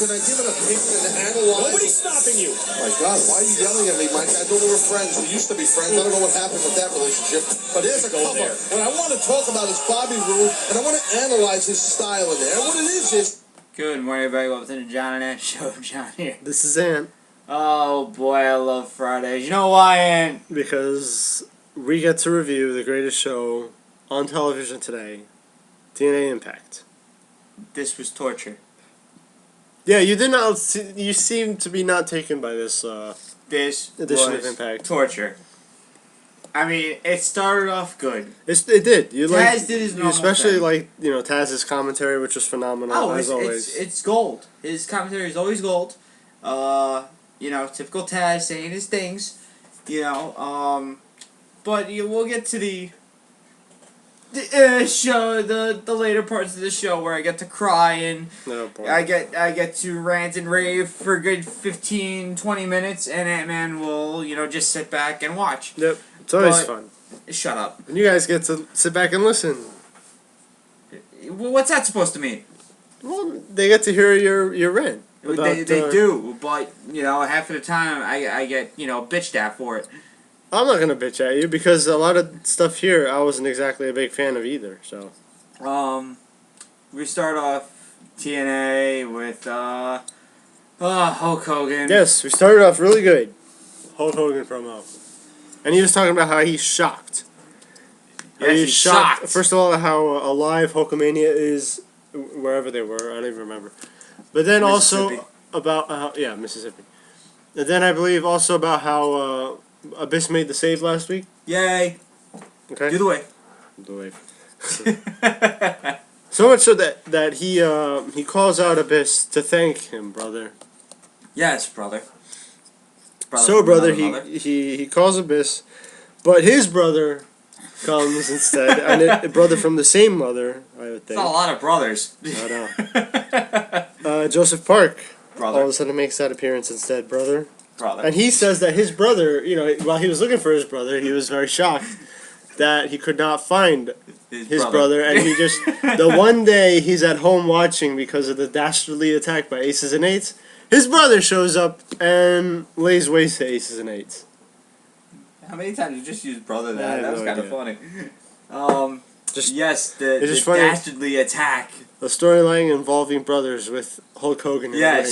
Can I give an opinion and analyze? Nobody's stopping you. My God, why are you yelling at me, Mike? I thought we were friends. We used to be friends. I don't know what happened with that relationship. But there's a cover. What I want to talk about is Bobby Roode, and I want to analyze his style in there. And what it is... Good morning, everybody. Welcome to the John and Ant Show. John here. This is Ant. Oh, boy, I love Fridays. You know why, Ant? Because we get to review the greatest show on television today, TNA Impact. This was torture. Yeah, you did not. You seem to be not taken by this This edition was of Impact. torture. I mean, it started off good. It did. You Taz did his normal especially thing. like Taz's commentary, which was phenomenal as always. It's gold. His commentary is always gold. Typical Taz saying his things. But we'll get to the show, the later parts of the show where I get to cry and I get to rant and rave for a good 15-20 minutes, and Ant-Man will just sit back and watch. Yep, it's always fun. Shut up. And you guys get to sit back and listen. What's that supposed to mean? Well, they get to hear your rant. They do, but half of the time I get bitched at for it. I'm not gonna bitch at you because a lot of stuff here I wasn't exactly a big fan of either. So, we start off TNA with Hulk Hogan. Yes, we started off really good. Hulk Hogan promo, and he was talking about how he's shocked. Yes, he's shocked. First of all, how alive Hulkamania is wherever they were. I don't even remember. But then also about Mississippi. And then I believe also about how Abyss made the save last week. Yay! Okay. Do the wave. Do the wave. So much so that he calls out Abyss to thank him, brother. Yes, brother. Brother, he calls Abyss, but his brother comes instead, and a brother from the same mother, I would think. It's not a lot of brothers. I know. Joseph Park Brother. all of a sudden makes that appearance instead, brother. Brother. And he says that his brother, while he was looking for his brother, he was very shocked that he could not find his brother. And he just, the one day he's at home watching because of the dastardly attack by Aces and Eights, his brother shows up and lays waste to Aces and Eights. How many times you just used brother there? That was kind of funny. The dastardly attack. A storyline involving brothers with Hulk Hogan in the ring.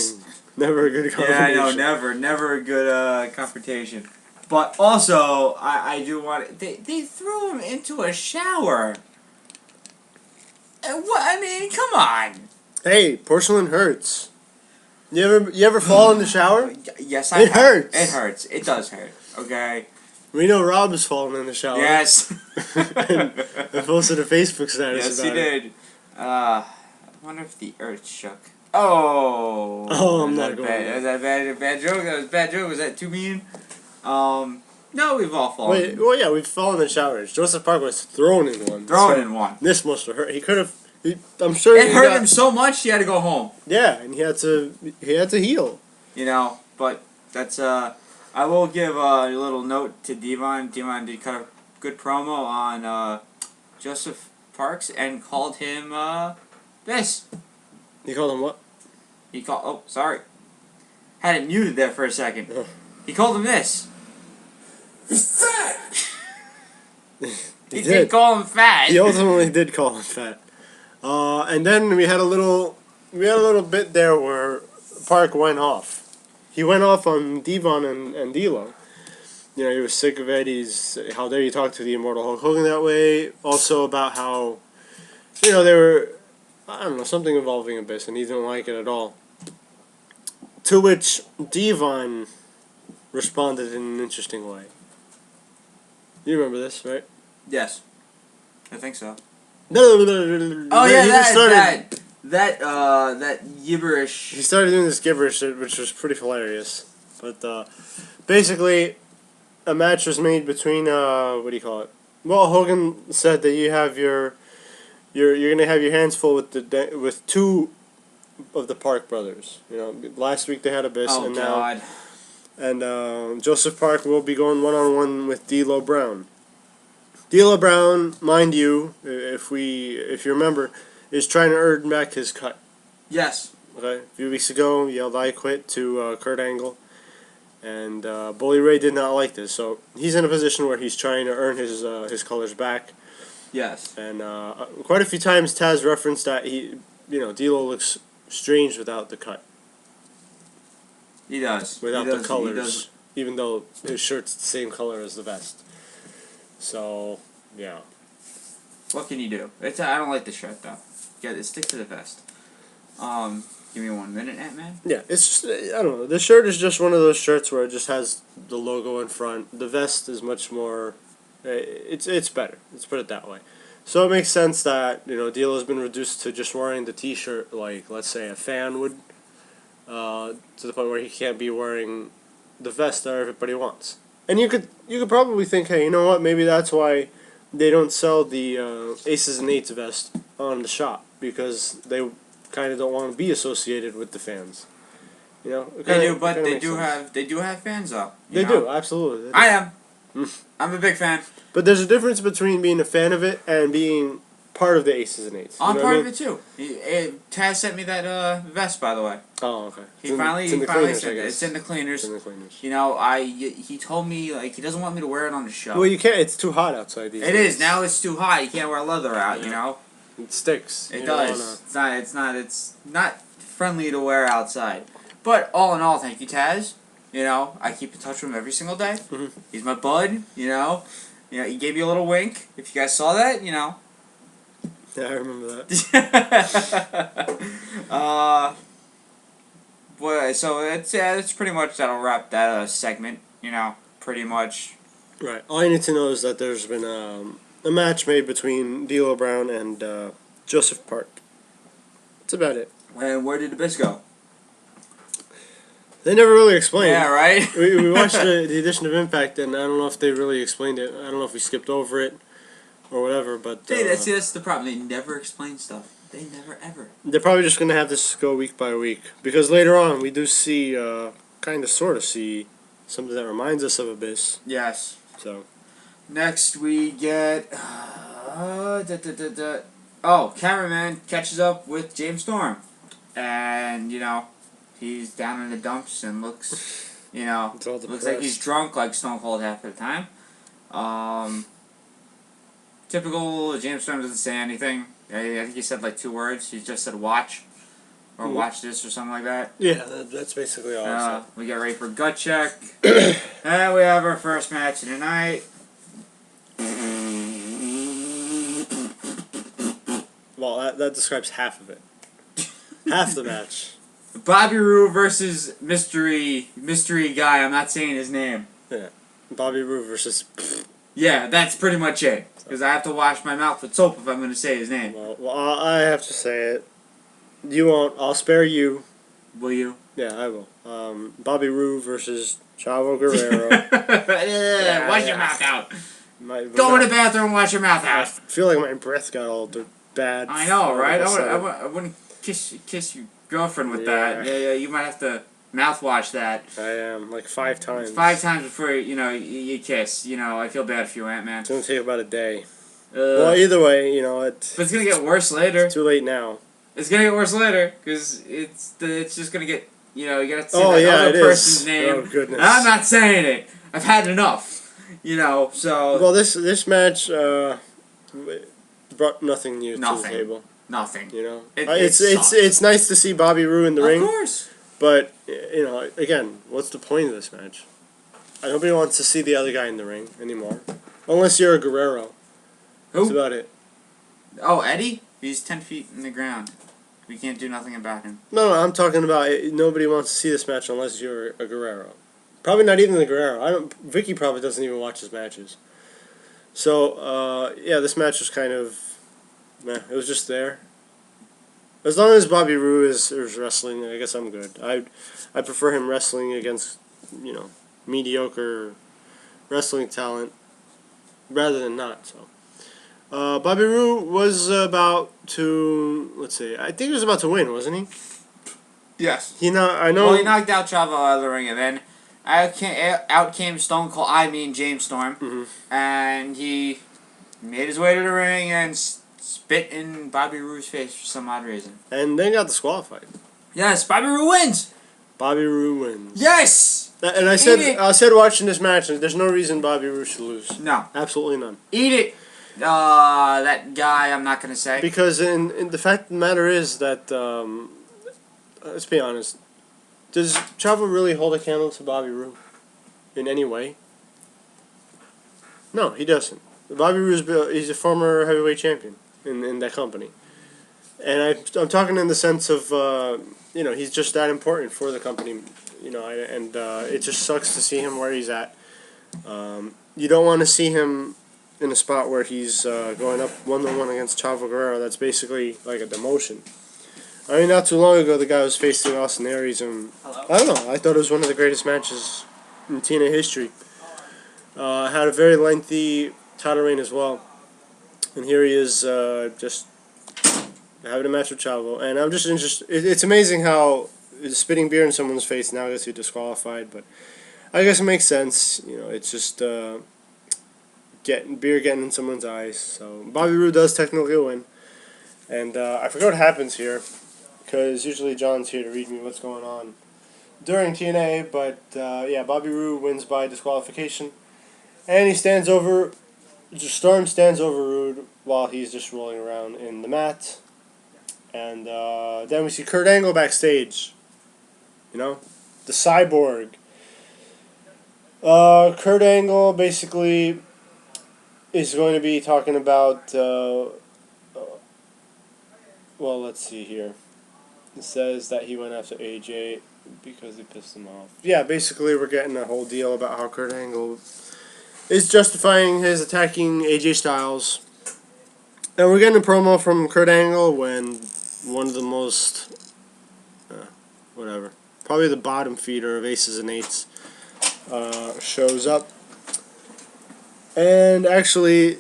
Never a good combination. Yeah, I know, never a good confrontation. But also, I do want they threw him into a shower. What? I mean, come on. Hey, porcelain hurts. You ever fall in the shower? Yes, It hurts. It hurts. It does hurt. Okay. We know Rob has fallen in the shower. Yes. and posted a Facebook status yes, about he did. I wonder if the earth shook. Oh, I'm not going there. Was that a bad joke? That was a bad joke. Was that too mean? No, we've all fallen. We've fallen in showers. Joseph Park was thrown in one. In one. This must have hurt. He could have. I'm sure it hurt him so much he had to go home. Yeah, and he had to heal. But that's I will give a little note to Devon. Devon did cut a good promo on Joseph Parks and called him this. He called him what? Sorry. Had it muted there for a second. Oh. He called him this. He's fat! He did call him fat. He ultimately did call him fat. And then we had a little bit there where Park went off. He went off on Devon and D'Lo. He was sick of it. How dare you talk to the immortal Hulk Hogan that way. Also about how, they were, I don't know, something involving Abyss, and he didn't like it at all. To which Devon responded in an interesting way. You remember this, right? Yes. I think so. Oh yeah, that gibberish. He started doing this gibberish, which was pretty hilarious. But basically, a match was made between what do you call it? Well, Hogan said that you're gonna have your hands full with two of the Park brothers. Last week they had Abyss, and Joseph Park will be going one-on-one with D'Lo Brown. D'Lo Brown, mind you, if you remember, is trying to earn back his cut. Yes. Okay, a few weeks ago, yelled "I quit" to Kurt Angle, and Bully Ray did not like this. So he's in a position where he's trying to earn his colors back. Yes. And quite a few times, Taz referenced that D'Lo looks strange without the cut, He does. without He the does. colors, He does. even though his shirt's the same color as the vest. So yeah. What can you do? I don't like the shirt though. Yeah, stick to the vest. Give me 1 minute, Ant-Man. Yeah, it's just, I don't know. The shirt is just one of those shirts where it just has the logo in front. The vest is much more. It's better. Let's put it that way. So it makes sense that D'Lo's been reduced to just wearing the T-shirt like, let's say, a fan would, to the point where he can't be wearing the vest that everybody wants. And you could probably think, hey, you know what? Maybe that's why they don't sell the Aces and Eights vest on the shop, because they kind of don't want to be associated with the fans. They do, but they do have fans though. They do, absolutely. They do. I am. I'm a big fan. But there's a difference between being a fan of it and being part of the Aces and Eights. I'm part of it too. Taz sent me that vest, by the way. Oh, okay. He finally sent it. It's in the cleaners. It's in the cleaners. He told me he doesn't want me to wear it on the show. Well, you can't. It's too hot outside these days. It is now. It's too hot. You can't wear leather out. Yeah. It sticks. It does. It's not friendly to wear outside. But all in all, thank you, Taz. I keep in touch with him every single day. Mm-hmm. He's my bud. He gave you a little wink. If you guys saw that, Yeah, I remember that. So it's pretty much that'll wrap that segment. Pretty much. Right. All you need to know is that there's been a match made between D'Lo Brown and Joseph Park. That's about it. And where did the Abyss go? They never really explained. Yeah, right? we watched the edition of Impact, and I don't know if they really explained it. I don't know if we skipped over it or whatever, but... that's the problem. They never explain stuff. They never, ever. They're probably just going to have this go week by week, because later on we do see, sort of see, something that reminds us of Abyss. Yes. So... Next we get... Oh, cameraman catches up with James Storm. And, he's down in the dumps and looks, looks like he's drunk like Stone Cold half the time. Typical James Storm doesn't say anything. I think he said like 2 words. He just said watch. Or watch this or something like that. Yeah, that's basically all I said. We get ready for gut check. And we have our first match of the night. Well, that describes half of it. Half the match. Bobby Roode versus mystery guy. I'm not saying his name. Yeah. Bobby Roode versus... Yeah, that's pretty much it. Because I have to wash my mouth with soap if I'm going to say his name. Well, I have to say it. You won't. I'll spare you. Will you? Yeah, I will. Bobby Roode versus Chavo Guerrero. Wash your mouth out. Go in the bathroom and wash your mouth out. I feel like my breath got all bad. I know, right? I wouldn't kiss your girlfriend with that. Yeah, you might have to mouthwash that. I am, like 5 times. 5 times before, you kiss. I feel bad for you, Ant-Man. It's going to take about a day. Well, either way, But it's going to get worse later. It's too late now. It's going to get worse later, because it's just going to get, you got to say that other person's name. Oh, goodness. I'm not saying it. I've had enough. So... Well, this match brought nothing new to the table. Nothing. It's nice to see Bobby Roode in the ring. Of course. But, again, what's the point of this match? Nobody wants to see the other guy in the ring anymore. Unless you're a Guerrero. Who? That's about it. Oh, Eddie? He's 10 feet in the ground. We can't do nothing about him. No, I'm talking about nobody wants to see this match unless you're a Guerrero. Probably not even the Guerrero. Vicky probably doesn't even watch his matches. So, this match was kind of... It was just there. As long as Bobby Roode is wrestling, I guess I'm good. I prefer him wrestling against, mediocre wrestling talent rather than not. So, Bobby Roode was about to, let's see, I think he was about to win, wasn't he? Yes. I know. Well, he knocked out Chavo out of the ring, and then out came Stone Cold. James Storm, and he made his way to the ring and spit in Bobby Roode's face for some odd reason. And then got disqualified. Yes, Bobby Roode wins. Bobby Roode wins. Yes. And I said watching this match, there's no reason Bobby Roode should lose. No. Absolutely none. Eat it. That guy, I'm not gonna say. Because in the fact of the matter is that, let's be honest, does Chavo really hold a candle to Bobby Roode in any way? No, he doesn't. Bobby Roode he's a former heavyweight champion in that company, and I'm talking in the sense of he's just that important for the company, and it just sucks to see him where he's at. You don't want to see him in a spot where he's going up 1-1 against Chavo Guerrero. That's basically like a demotion. I mean, not too long ago, the guy was facing Austin Aries, and I don't know. I thought it was one of the greatest matches in TNA history. Had a very lengthy title reign as well, and here he is, just having a match with Chavo. And I'm just interested. It's amazing how spitting beer in someone's face now gets you disqualified, but I guess it makes sense. It's just getting in someone's eyes. So Bobby Roode does technically win, and I forgot what happens here, because usually John's here to read me what's going on during TNA. But yeah, Bobby Roode wins by disqualification, and Storm stands over Roode while he's just rolling around in the mat, and then we see Kurt Angle backstage. The cyborg. Kurt Angle basically is going to be talking about, well, let's see here. It says that he went after AJ because he pissed him off. Yeah, basically we're getting a whole deal about how Kurt Angle is justifying his attacking AJ Styles. And we're getting a promo from Kurt Angle when one of the most, probably the bottom feeder of Aces and Eights shows up. And actually,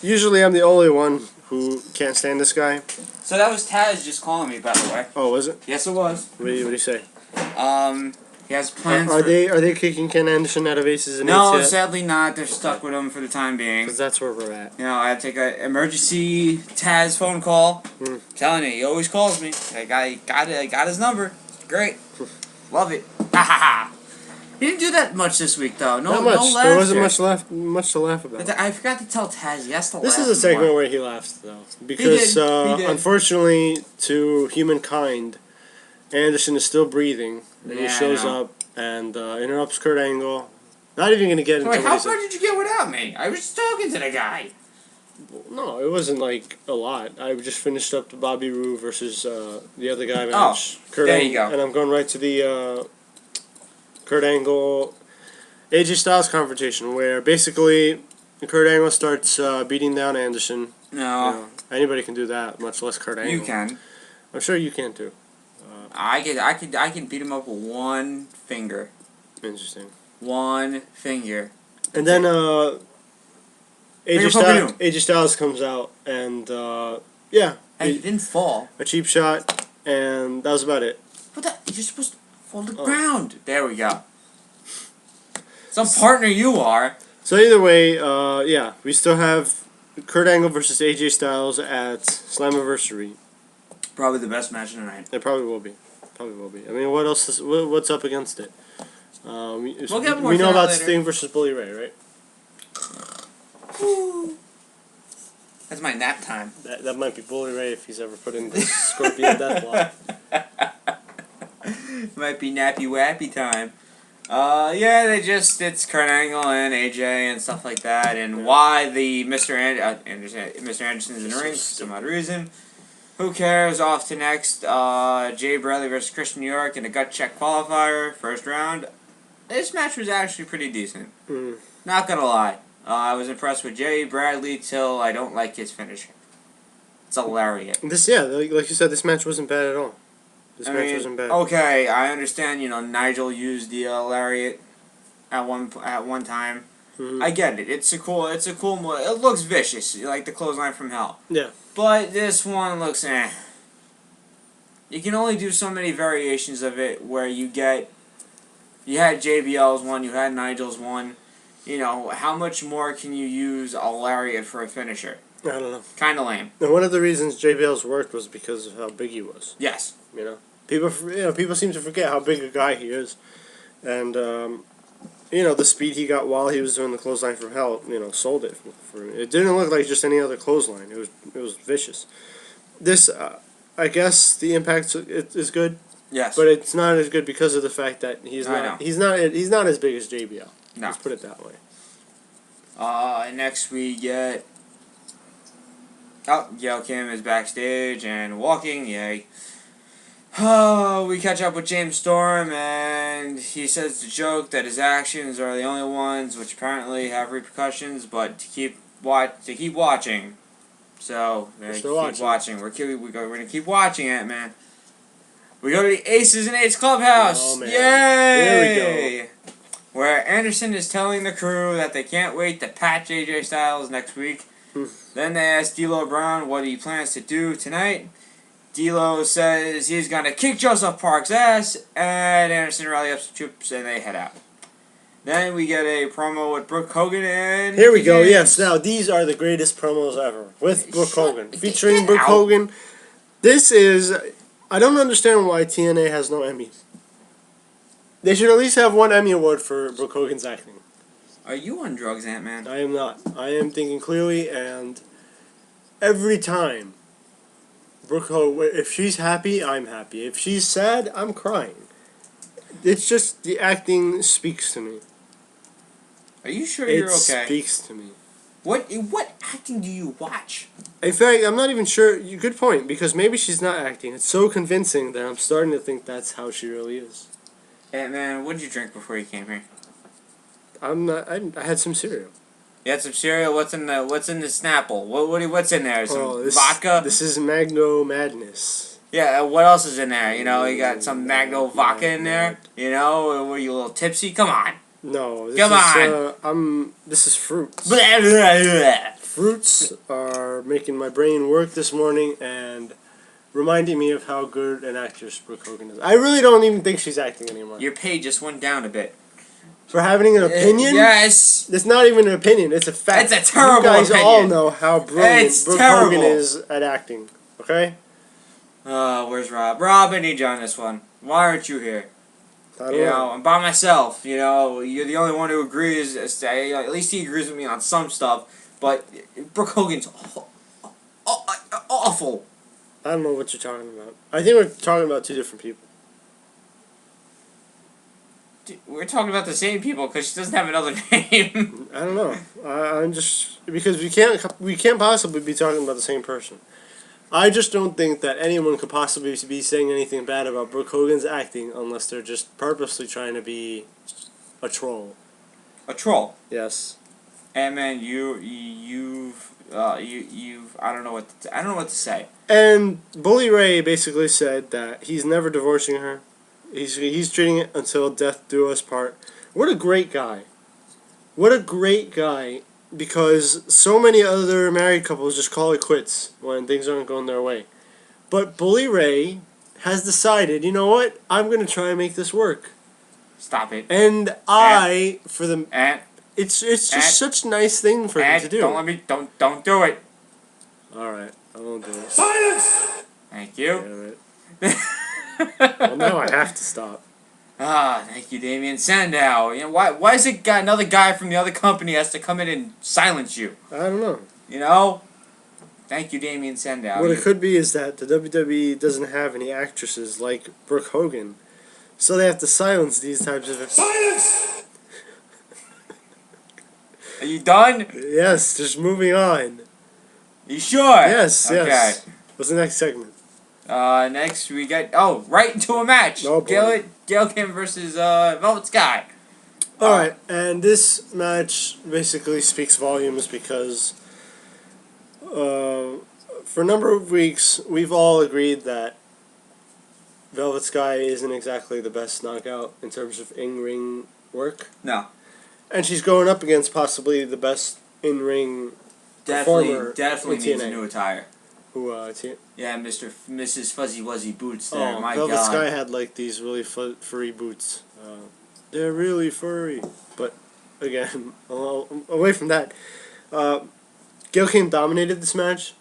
usually I'm the only one who can't stand this guy. So that was Taz just calling me, by the way. Oh, was it? Yes, it was. What do you say? He has plans. Are they kicking Ken Anderson out of Aces and Eights No, yet? sadly not. They're stuck with him for the time being. Because that's where we're at. I had to take an emergency Taz phone call. I'm telling you, he always calls me. I got his number. Great. Love it. Ha ha ha. He didn't do that much this week, though. No, not much. No laughter. There wasn't much to laugh about. I forgot to tell Taz he has to laugh. This is a segment more. where he laughs, though, because He did. Unfortunately to humankind, Anderson is still breathing. And he shows up and interrupts Kurt Angle. Not even gonna get into. Wait, how far did you get without me? I was talking to the guy. No, it wasn't like a lot. I just finished up the Bobby Roode versus the other guy match. Oh, there you go. And I'm going right to the Kurt Angle AJ Styles confrontation, where basically Kurt Angle starts beating down Anderson. No. Anybody can do that, much less Kurt Angle. You can. I'm sure you can too. I can beat him up with one finger. Interesting. One finger. And then AJ Styles comes out and yeah. Hey, he didn't fall. A cheap shot, and that was about it. What the? You're supposed to fall to the ground. There we go. Some partner you are. So either way, yeah, we still have Kurt Angle versus AJ Styles at Slammiversary. Probably the best match of the night. It probably will be. Probably will be. I mean, what else? What's up against it? We'll get more we know about later. Sting versus Bully Ray, right? Ooh. That's my nap time. That might be Bully Ray if he's ever put in the Scorpion Death Block. Might be nappy wappy time. Yeah, it's Kurt Angle and AJ and stuff like that, and why the Mr. Anderson's in the ring for some odd reason. Who cares? Off to next. Jay Bradley versus Christian New York in a gut check qualifier, first round. This match was actually pretty decent. Not gonna lie. I was impressed with Jay Bradley till I don't like his finisher. It's a lariat. Like you said, this match wasn't bad at all. This match wasn't bad. Okay, I understand. Nigel used the lariat at one time. I get it. It's a cool move. It looks vicious, like the clothesline from hell. Yeah. But this one looks eh. You can only do so many variations of it where you had JBL's one, you had Nigel's one. How much more can you use a lariat for a finisher? I don't know. Kind of lame. And one of the reasons JBL's worked was because of how big he was. Yes. People seem to forget how big a guy he is, and the speed he got while he was doing the clothesline from hell, sold it. It didn't look like just any other clothesline. It was vicious. This, I guess, the impact is good. Yes. But it's not as good because of the fact that he's not as big as JBL. No. Let's put it that way. Next we get. Gail Kim is backstage and walking. Yay. We catch up with James Storm, and he says the joke that his actions are the only ones which apparently have repercussions, but to keep watching. So we're gonna keep watching. We're gonna keep watching it, man. We go to the Aces and Eights Clubhouse. Oh, man. Yay! There we go. Where Anderson is telling the crew that they can't wait to patch AJ Styles next week. Then they ask D'Lo Brown what he plans to do tonight. D'Lo says he's gonna kick Joseph Parks' ass, and Anderson rally up the troops and they head out. Then we get a promo with Brooke Hogan and here we go. James. Yes, now these are the greatest promos ever with Brooke Hogan, featuring Brooke Hogan. This is. I don't understand why TNA has no Emmys. They should at least have one Emmy award for Brooke Hogan's acting. Are you on drugs, Ant-Man? I am not. I am thinking clearly, and every time Brooke Hogan, if she's happy, I'm happy. If she's sad, I'm crying. It's just the acting speaks to me. Are you sure you're okay? It speaks to me. What acting do you watch? In fact, I'm not even sure. Good point, because maybe she's not acting. It's so convincing that I'm starting to think that's how she really is. Ant-Man, what did you drink before you came here? I'm not. I had some cereal. You had some cereal. What's in the Snapple? What's in there? Some this, vodka. This is Magno Madness. Yeah. What else is in there? You got some Magno vodka in there. Were you a little tipsy? Come on. No. Come on. This is fruits. Blah, blah, blah. Fruits are making my brain work this morning and reminding me of how good an actress Brooke Hogan is. I really don't even think she's acting anymore. Your pay just went down a bit. For having an opinion? Yes. It's not even an opinion. It's a fact. It's a terrible opinion. You guys all know how brilliant Brooke Hogan is at acting. Okay? Where's Rob? Rob, I need you on this one. Why aren't you here? I don't know. I'm by myself. You're the only one who agrees. At least he agrees with me on some stuff. But Brooke Hogan's awful. I don't know what you're talking about. I think we're talking about two different people. Dude, we're talking about the same people because she doesn't have another name. I don't know. I'm just because we can't possibly be talking about the same person. I just don't think that anyone could possibly be saying anything bad about Brooke Hogan's acting unless they're just purposely trying to be a troll. A troll. Yes. And man, you've I don't know what to say. And Bully Ray basically said that he's never divorcing her. He's treating it until death do us part. What a great guy. What a great guy. Because so many other married couples just call it quits when things aren't going their way. But Bully Ray has decided, you know what? I'm going to try and make this work. Stop it. And it's just such a nice thing for him to do. Don't do it. All right, I won't do it. Silence. Thank you. Well, now I have to stop. Thank you, Damien Sandow. Why is it another guy from the other company has to come in and silence you? I don't know. Thank you, Damien Sandow. What it could be is that the WWE doesn't have any actresses like Brooke Hogan, so they have to silence these types of... Silence! Are you done? Yes, just moving on. You sure? Yes, okay. Yes. What's the next segment? Next we get right into a match. Oh, boy. Gail Kim versus Velvet Sky. Alright, and this match basically speaks volumes because for a number of weeks we've all agreed that Velvet Sky isn't exactly the best knockout in terms of in-ring work. No. And she's going up against possibly the best in-ring performer. Definitely needs a new attire. Who, Yeah, Mrs. Fuzzy Wuzzy Boots there, oh, my Velvet God. Sky had like these really furry boots. They're really furry. But, again, away from that, Gail Kim dominated this match.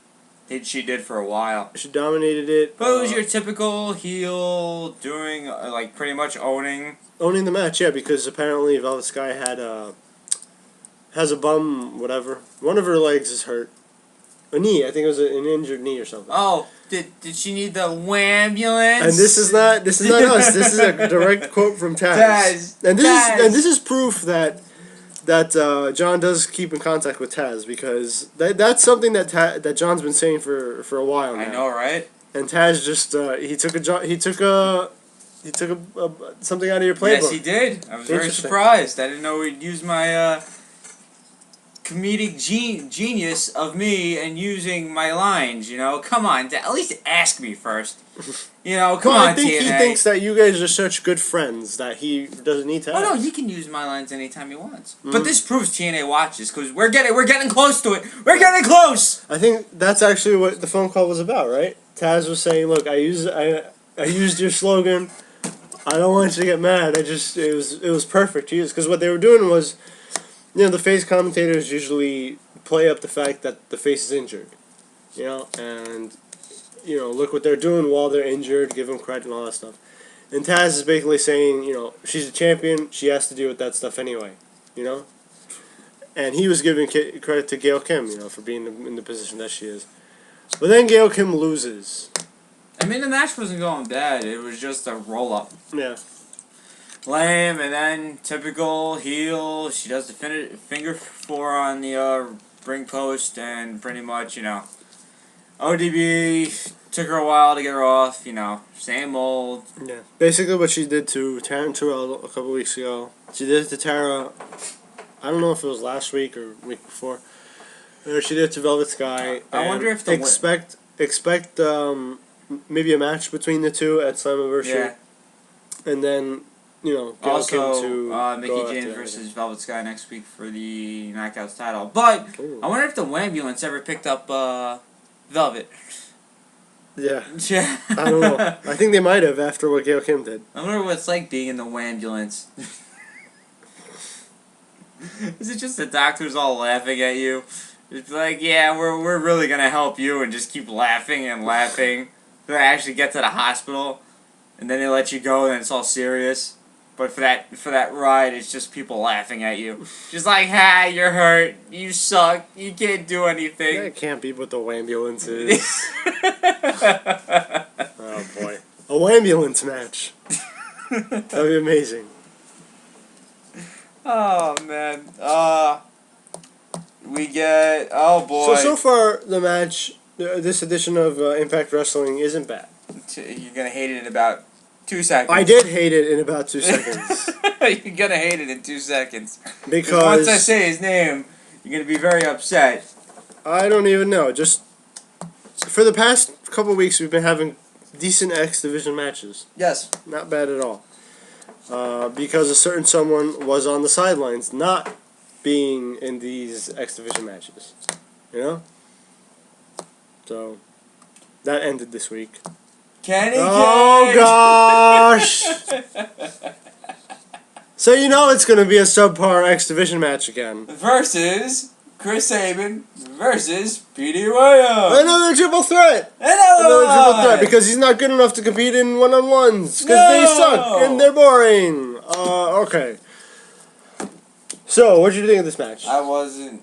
She did for a while. She dominated it. But it was your typical heel doing, like, pretty much owning the match, yeah, because apparently Velvet Sky has a bum, whatever. One of her legs is hurt. A knee, I think it was an injured knee or something. Oh, did she need the wambulance? And this is not us. This is a direct quote from Taz. And this is proof that John does keep in contact with Taz, because that's something that John's been saying for a while now. I know, right? And Taz just he took something out of your playbook. Yes, he did. I was very surprised. I didn't know he'd use my comedic genius of me and using my lines. You know, come on, at least ask me first. You know, come on, I think TNA. he thinks that you guys are such good friends that he doesn't need to ask. Oh no, he can use my lines anytime he wants. But this proves TNA watches, because we're getting close to it. We're getting close. I think that's actually what the phone call was about, right? Taz was saying, "Look, I used your slogan. I don't want you to get mad. It was perfect to use, because what they were doing was, you know, the face commentators usually play up the fact that the face is injured, you know, and you know, look what they're doing while they're injured, give them credit and all that stuff. And Taz is basically saying, you know, she's a champion, she has to deal with that stuff anyway, you know. And he was giving credit to Gail Kim, you know, for being in the position that she is. But then Gail Kim loses. I mean, the match wasn't going bad. It was just a roll-up. Yeah. Lame, and then typical heel. She does the finger four on the ring post, and pretty much, you know, ODB took her a while to get her off. You know, same old. Yeah. Basically, what she did to Tara and Terrell a couple weeks ago, she did it to Tara. I don't know if it was last week or week before. She did it to Velvet Sky. I wonder if expect maybe a match between the two at Slammiversary. Yeah. And then, you know, also Mickey James versus Velvet Sky next week for the Knockouts title. But I wonder if the Wambulance ever picked up Velvet. Yeah. Yeah. I don't know. I think they might have after what Gail Kim did. I wonder what it's like being in the Wambulance. Is it just the doctors all laughing at you? It's like, yeah, we're really gonna help you, and just keep laughing and laughing. They actually get to the hospital, and then they let you go, and it's all serious. But for that ride, it's just people laughing at you. Just like, ha, you're hurt, you suck, you can't do anything. That can't be what the Wambulance is. Oh boy. A Wambulance match. That'd be amazing. Oh man. We get, oh boy. So far the match, this edition of Impact Wrestling isn't bad. You're gonna hate it in about 2 seconds. I did hate it in about 2 seconds. You're gonna hate it in 2 seconds. Because once I say his name, you're gonna be very upset. I don't even know. Just for the past couple of weeks, we've been having decent X Division matches. Yes. Not bad at all. Because a certain someone was on the sidelines, not being in these X Division matches. You know? So, that ended this week. Kenny Oh, gosh! So you know it's going to be a subpar X Division match again. Versus Chris Sabin versus Petey Williams. Another triple threat! Another triple threat, because he's not good enough to compete in one-on-ones. Because they suck and they're boring. Okay. So, what did you think of this match? I wasn't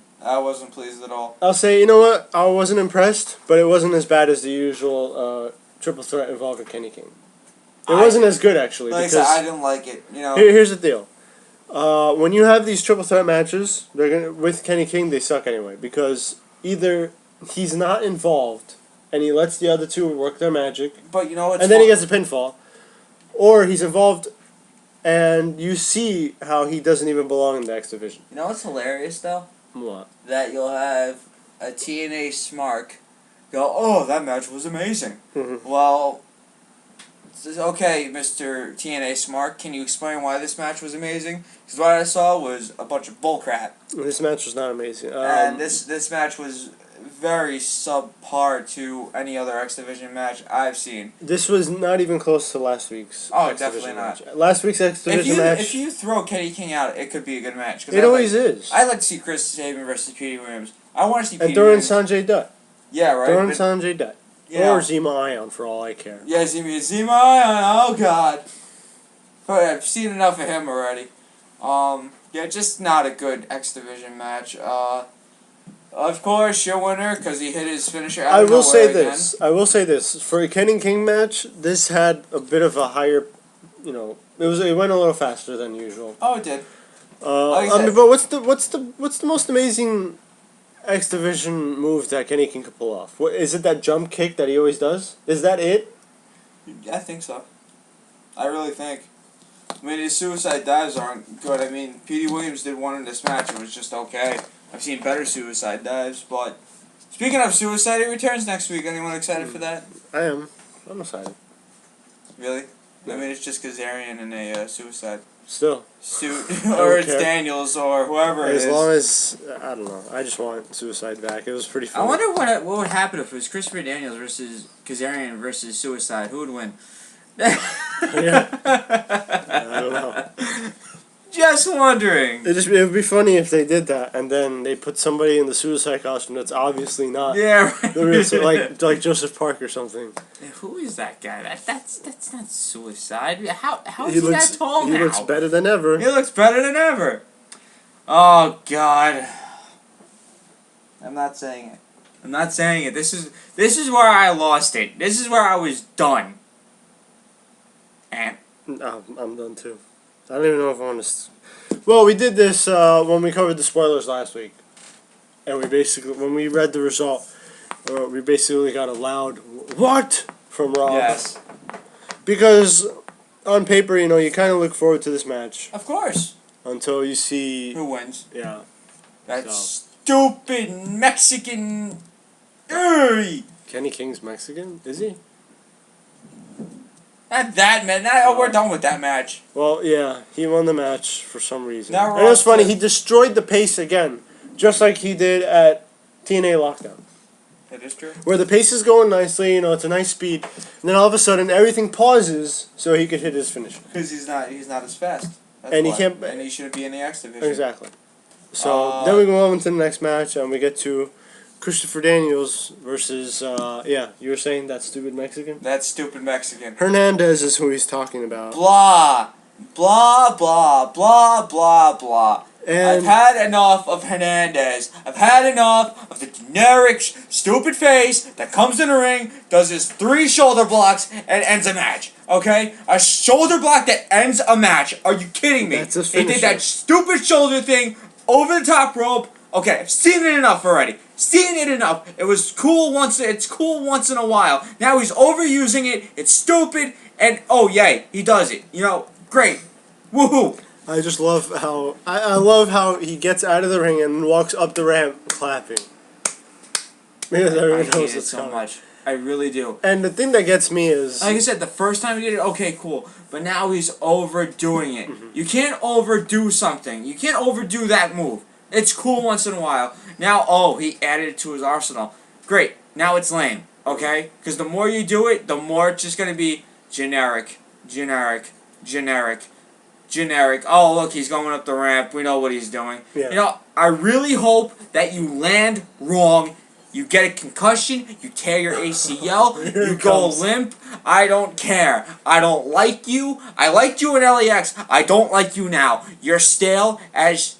pleased at all. I'll say, you know what? I wasn't impressed, but it wasn't as bad as the usual triple threat involving Kenny King. It wasn't as good, actually. Like because I didn't like it. You know. Here's the deal. When you have these triple threat matches, with Kenny King, they suck anyway. Because either he's not involved, and he lets the other two work their magic, but you know what's and then he gets a pinfall, or he's involved, and you see how he doesn't even belong in the X Division. You know what's hilarious, though? What? That you'll have a TNA Smark go, oh, that match was amazing. Well, okay, Mr. TNA Smark, can you explain why this match was amazing? Because what I saw was a bunch of bullcrap. This match was not amazing. And this match was very subpar to any other X Division match I've seen. This was not even close to last week's X definitely Division not. match. Last week's X Division match... If you throw Kenny King out, it could be a good match. It always is. I like to see Chris Sabin versus Petey Williams. I want to see and Petey during Williams. Sanjay Dutt. Yeah, right. Throw in But, Sanjay Dutt. yeah. Or Zima Ion, for all I care. Yeah, Zima Ion. Oh God. But I've seen enough of him already. Yeah, just not a good X Division match. Of course, your winner because he hit his finisher out I of will say nowhere this. I will say this. For a Kenny King match, this had a bit of a higher, it went a little faster than usual. Oh, it did. I Like I mean, said- but what's the most amazing X Division move that Kenny King could pull off? What is it? That jump kick that he always does? Is that it? I think so. I really think. I mean, his suicide dives aren't good. I mean, Petey Williams did one in this match. It was just okay. I've seen better suicide dives, but speaking of suicide, he returns next week. Anyone excited for that? I am. I'm excited. Really? Yeah. I mean, it's just Kazarian in a suicide Still. suit, don't or it's care. Daniels, or whoever it As is. long as I don't know. I just want Suicide back. It was pretty I fun. wonder what would happen if it was Christopher Daniels versus Kazarian versus Suicide. Who would win? Yeah. I don't know. Just wondering. It would be funny if they did that and then they put somebody in the Suicide costume that's obviously not Yeah, right. the real, like Joseph Park or something. Yeah, who is that guy? That's not Suicide. How is He he looks that tall he now? looks better than ever. He looks better than ever. Oh God. I'm not saying it. I'm not saying it. This is where I lost it. This is where I was done. And No, I'm done too. I don't even know if I want to. Well, we did this when we covered the spoilers last week, and when we read the result, we basically got a loud "what" from Rob. yes, Because on paper, you kind of look forward to this match of course. until you see. Who wins? Yeah. That So. stupid Mexican. Ugh. Kenny King's Mexican, is he? Not that man. We're done with that match. Well, yeah, he won the match for some reason. Now we're And it was off funny. to- He destroyed the pace again, just like he did at TNA Lockdown. That is true. Where the pace is going nicely, it's a nice speed, and then all of a sudden everything pauses so he could hit his finisher. Because he's not as fast. That's And he why. can't- And he shouldn't be in the X division. Exactly. So then we go on to the next match, and we get to Christopher Daniels versus, you were saying that stupid Mexican? That stupid Mexican. Hernandez is who he's talking about. Blah, blah, blah, blah, blah, blah. And I've had enough of Hernandez. I've had enough of the generic, stupid face that comes in the ring, does his 3 shoulder blocks, and ends a match. Okay? A shoulder block that ends a match. Are you kidding me? That's his He did finisher. that stupid shoulder thing over the top rope. Okay, I've seen it enough already. Seen it enough. It was cool once. It's cool once in a while. Now he's overusing it. It's stupid. And oh yay, he does it. Great. Woohoo. I just love how I love how he gets out of the ring and walks up the ramp clapping. Because I everyone hate knows it it's so coming. much. I really do. And the thing that gets me is Like I said, the first time he did it, okay, cool. But now he's overdoing it. You can't overdo something. You can't overdo that move. It's cool once in a while. Now, he added it to his arsenal. Great. Now it's lame. Okay? Because the more you do it, the more it's just going to be generic, generic, generic, generic. Oh, look, he's going up the ramp. We know what he's doing. Yeah. I really hope that you land wrong. You get a concussion, you tear your ACL, Here you it go comes. limp. I don't care. I don't like you. I liked you in LAX. I don't like you now. You're stale as,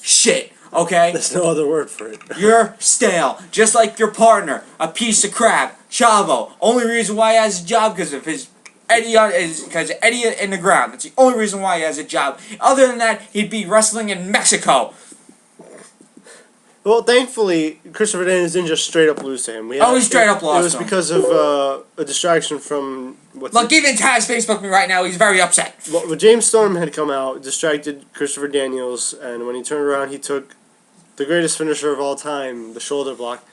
shit. Okay? there's no other word for it. You're stale. Just like your partner. A piece of crap. Chavo. Only reason why he has a job because of his Eddie in the ground. That's the only reason why he has a job. Other than that, he'd be wrestling in Mexico. Well, thankfully, Christopher Daniels didn't just straight up lose to him. He straight up lost It was to him. because of a distraction from Look, even Taz Facebook me right now. He's very upset. Well, James Storm had come out, distracted Christopher Daniels, and when he turned around, he took the greatest finisher of all time, the shoulder block.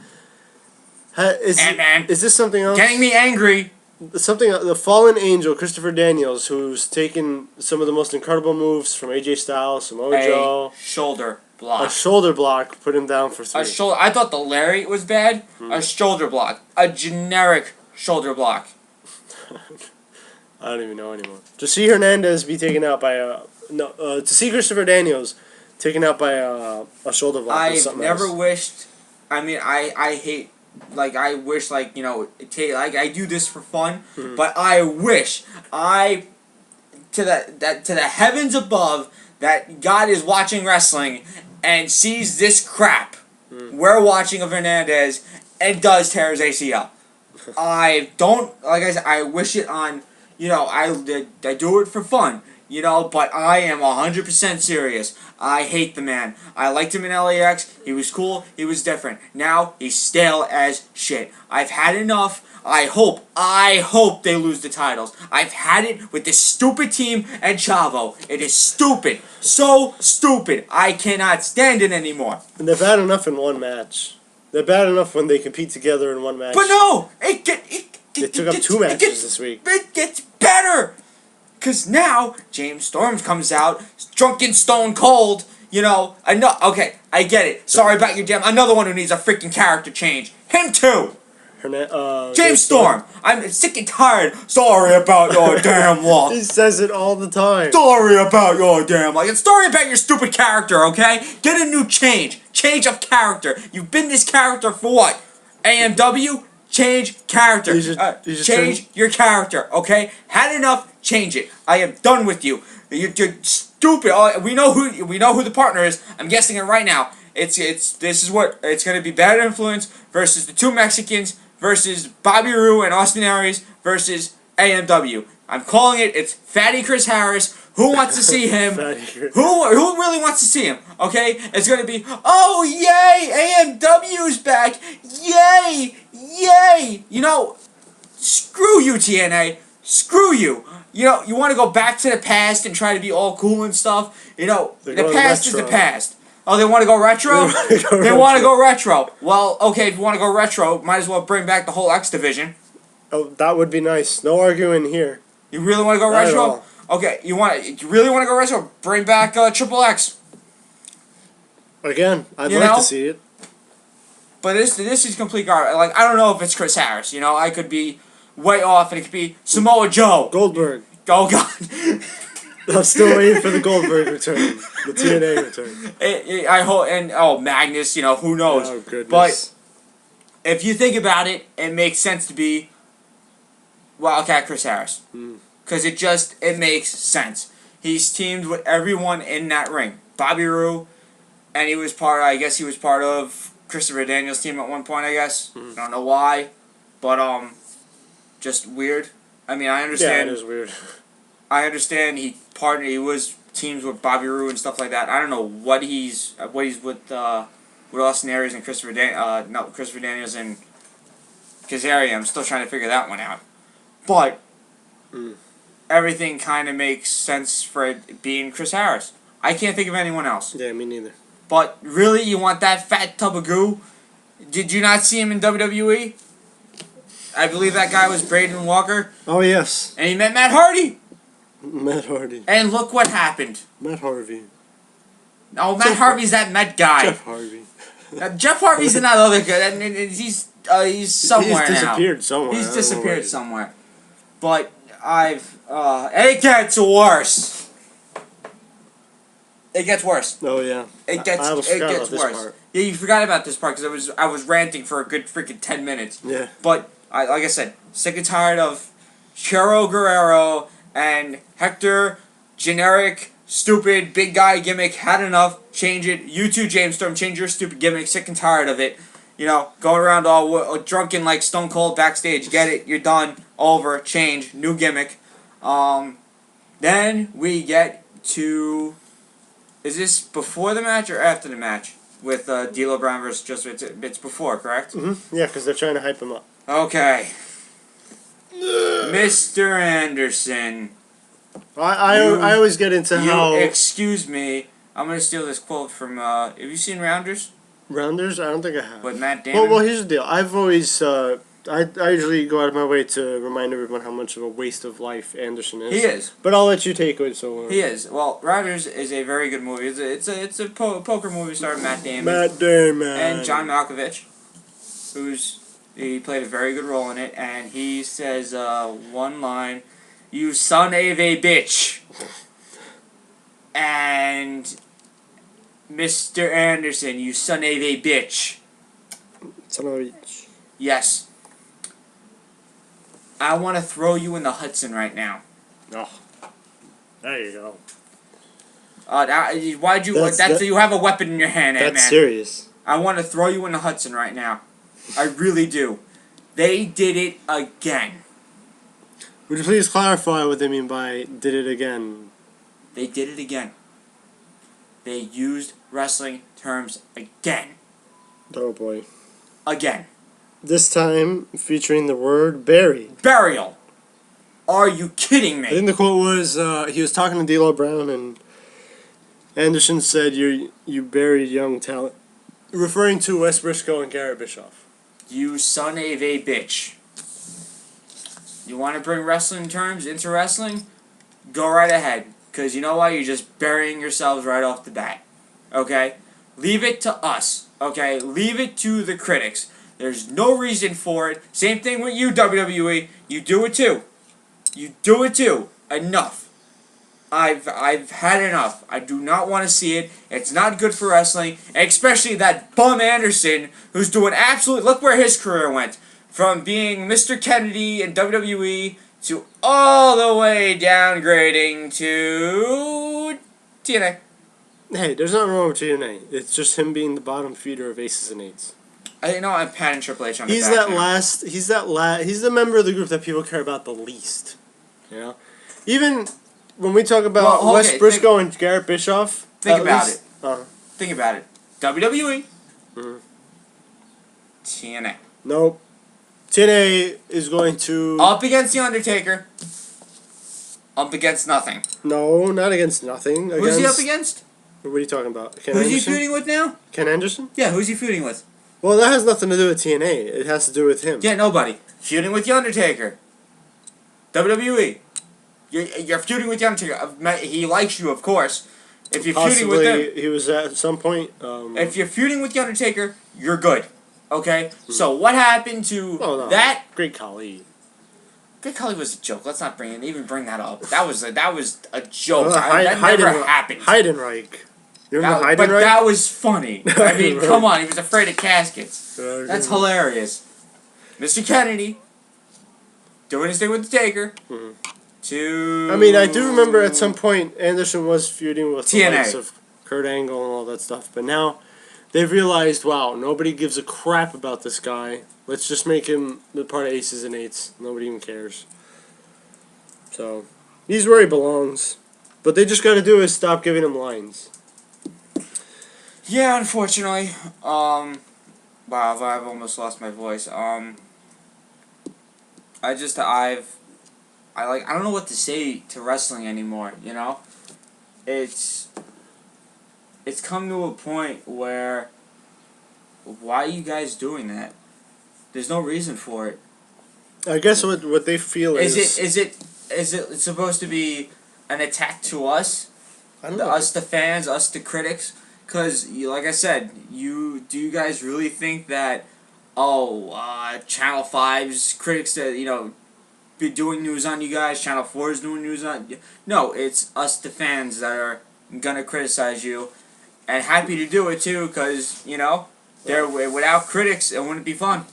Ant-Man. Is this something else? Getting me angry. The fallen angel, Christopher Daniels, who's taken some of the most incredible moves from AJ Styles, Samoa Joe. A shoulder A block. shoulder block put him down for 3. A shoulder. I thought the lariat was bad. A shoulder block. A generic shoulder block. I don't even know anymore. To see Hernandez be taken out by to see Christopher Daniels taken out by a shoulder block. was I've something never else. wished. I mean, I hate like I wish like like I do this for fun, but I wish I to the heavens above that God is watching wrestling and sees this crap we're watching of Hernandez and does tear his ACL. I don't like I said. I wish it on. I do it for fun. But I am 100% serious. I hate the man. I liked him in LAX. He was cool. He was different. Now he's stale as shit. I've had enough. I hope they lose the titles. I've had it with this stupid team and Chavo. It is stupid. So stupid. I cannot stand it anymore. And they're bad enough in one match. They're bad enough when they compete together in one match. But no! They took up 2 matches this week. It gets better! Because now, James Storm comes out, drunken stone cold, I know, okay, I get it. Sorry about your damn, another one who needs a freaking character change. Him too! James Storm! I'm sick and tired. Sorry about your damn luck. He says it all the time. Sorry about your damn luck. And sorry about your stupid character, okay? Get a new change. Change of character. You've been this character for what? AMW? Change character. Change your character, okay? Had enough. Change it. I am done with you. You're stupid. We know who the partner is. I'm guessing it right now. This is what it's going to be. Bad Influence versus the 2 Mexicans versus Bobby Roode and Austin Aries versus AMW. I'm calling it. It's Fatty Chris Harris. Who wants to see him? Who really wants to see him? Okay, it's gonna be, oh yay, AMW's back, yay, yay. Screw you, TNA. Screw you. You want to go back to the past and try to be all cool and stuff. The past is the past. Oh, they want to go retro? They want to go retro. Well, okay, if you want to go retro, might as well bring back the whole X division. Oh, that would be nice. No arguing here. You really want to go Not retro? at all. Okay, you really want to go retro? Bring back Triple X. Again, I'd like to see it. But this is complete garbage. Like, I don't know if it's Chris Harris. I could be way off, and it could be Samoa Joe. Goldberg. Oh God. I'm still waiting for the Goldberg return, the TNA return. I hope, and Magnus. Who knows? Oh goodness. But if you think about it, it makes sense to be Wildcat Chris Harris. Because it makes sense. He's teamed with everyone in that ring. Bobby Roode, and he was part of Christopher Daniels' team at one point, I guess. I don't know why, but just weird. I mean, I understand. Yeah, it is weird. I understand he was teams with Bobby Roode and stuff like that. I don't know what he's with Austin Aries and Christopher Daniels and Kazarian. I'm still trying to figure that one out. But everything kind of makes sense for it being Chris Harris. I can't think of anyone else. Yeah, me neither. But really, you want that fat tub of goo? Did you not see him in WWE? I believe that guy was Braden Walker. Oh, yes. And he met Matt Hardy. Matt Hardy. And look what happened. Matt Harvey. No, Matt Harvey's that Met guy. Jeff Harvey. Jeff Harvey's another other good. He's somewhere now. He's disappeared somewhere. He's disappeared somewhere. But it gets worse. It gets worse. Oh yeah. It gets worse. Part. Yeah, you forgot about this part because I was ranting for a good freaking 10 minutes. Yeah. But like I said, sick and tired of Chero Guerrero and Hector, generic, stupid, big guy gimmick. Had enough. Change it. You too, James Storm. Change your stupid gimmick. Sick and tired of it. Going around all drunken like Stone Cold backstage. Get it. You're done. Over. Change. New gimmick. Then we get to... Is this before the match or after the match? With D'Lo Brown versus Joseph? It's before, correct? Mm-hmm. Yeah, because they're trying to hype him up. Okay. Mr. Anderson. I always get into how... Excuse me. I'm going to steal this quote from... have you seen Rounders? Rounders? I don't think I have. With Matt Damon? Well, here's the deal. I've always... I usually go out of my way to remind everyone how much of a waste of life Anderson is. He is. But I'll let you take it. He is. Well, Rounders is a very good movie. It's a poker movie starring Matt Damon. Matt Damon. And John Malkovich, he played a very good role in it, and he says one line, "You son of a bitch." And Mr. Anderson, you son of a bitch. Son of a bitch. Yes. I want to throw you in the Hudson right now. Oh, there you go. Why'd you? You have a weapon in your hand, man. That's serious. I want to throw you in the Hudson right now. I really do. They did it again. Would you please clarify what they mean by "did it again"? They did it again. They used wrestling terms again. Oh boy. Again. This time featuring the word "bury." Burial. Are you kidding me? I think the quote was he was talking to D'Lo Brown and Anderson said you buried young talent, referring to Wes Briscoe and Garrett Bischoff. You son of a bitch. You want to bring wrestling terms into wrestling? Go right ahead. Because you know why? You're just burying yourselves right off the bat. Okay? Leave it to us. Okay? Leave it to the critics. There's no reason for it. Same thing with you, WWE. You do it too. You do it too. Enough. I've had enough. I do not want to see it. It's not good for wrestling. Especially that bum Anderson who's doing absolutely... Look where his career went. From being Mr. Kennedy in WWE to all the way downgrading to TNA. Hey, there's nothing wrong with TNA. It's just him being the bottom feeder of Aces and Eights. I know I'm patting Triple H on the He's back that now. last. He's the member of the group that people care about the least. You know, even when we talk about Wes Briscoe and Garrett Bischoff. Think about least, it. Think about it. WWE. Mm-hmm. TNA. Nope. TNA is going to Up against The Undertaker. Up against nothing. No, not against nothing. Who's he up against? What are you talking about? Ken Who's Anderson? he feuding with now? Ken Anderson? Yeah, who's he feuding with? Well, that has nothing to do with TNA. It has to do with him. Yeah, nobody. Feuding with The Undertaker. WWE. You're feuding with The Undertaker. He likes you, of course. If you're feuding with him... he was at some point... if you're feuding with The Undertaker, you're good. Okay? So what happened to that... Great Khali. Great Khali was a joke. Let's not even bring that up. That was a joke. That never happened. Heidenreich. You remember Heidenreich? But that was funny. I mean, come on. He was afraid of caskets. That's hilarious. Mr. Kennedy doing his thing with the Taker. I mean, I do remember at some point Anderson was feuding with TNA. the likes of Kurt Angle and all that stuff, but now they've realized, wow, nobody gives a crap about this guy. Let's just make him the part of Aces and Eights. Nobody even cares. So, he's where he belongs. But they just got to do is stop giving him lines. Yeah, unfortunately. Wow, I've almost lost my voice. I don't know what to say to wrestling anymore, you know? It's come to a point where, why are you guys doing that? There's no reason for it. I guess what they feel is it supposed to be an attack to us? I don't know. Us the fans, us the critics? Because, like I said, do you guys really think that, Channel 5's critics that, be doing news on you guys, Channel 4 is doing news on you? No, it's us the fans that are gonna criticize you, and happy to do it too, because, without critics, it wouldn't be fun.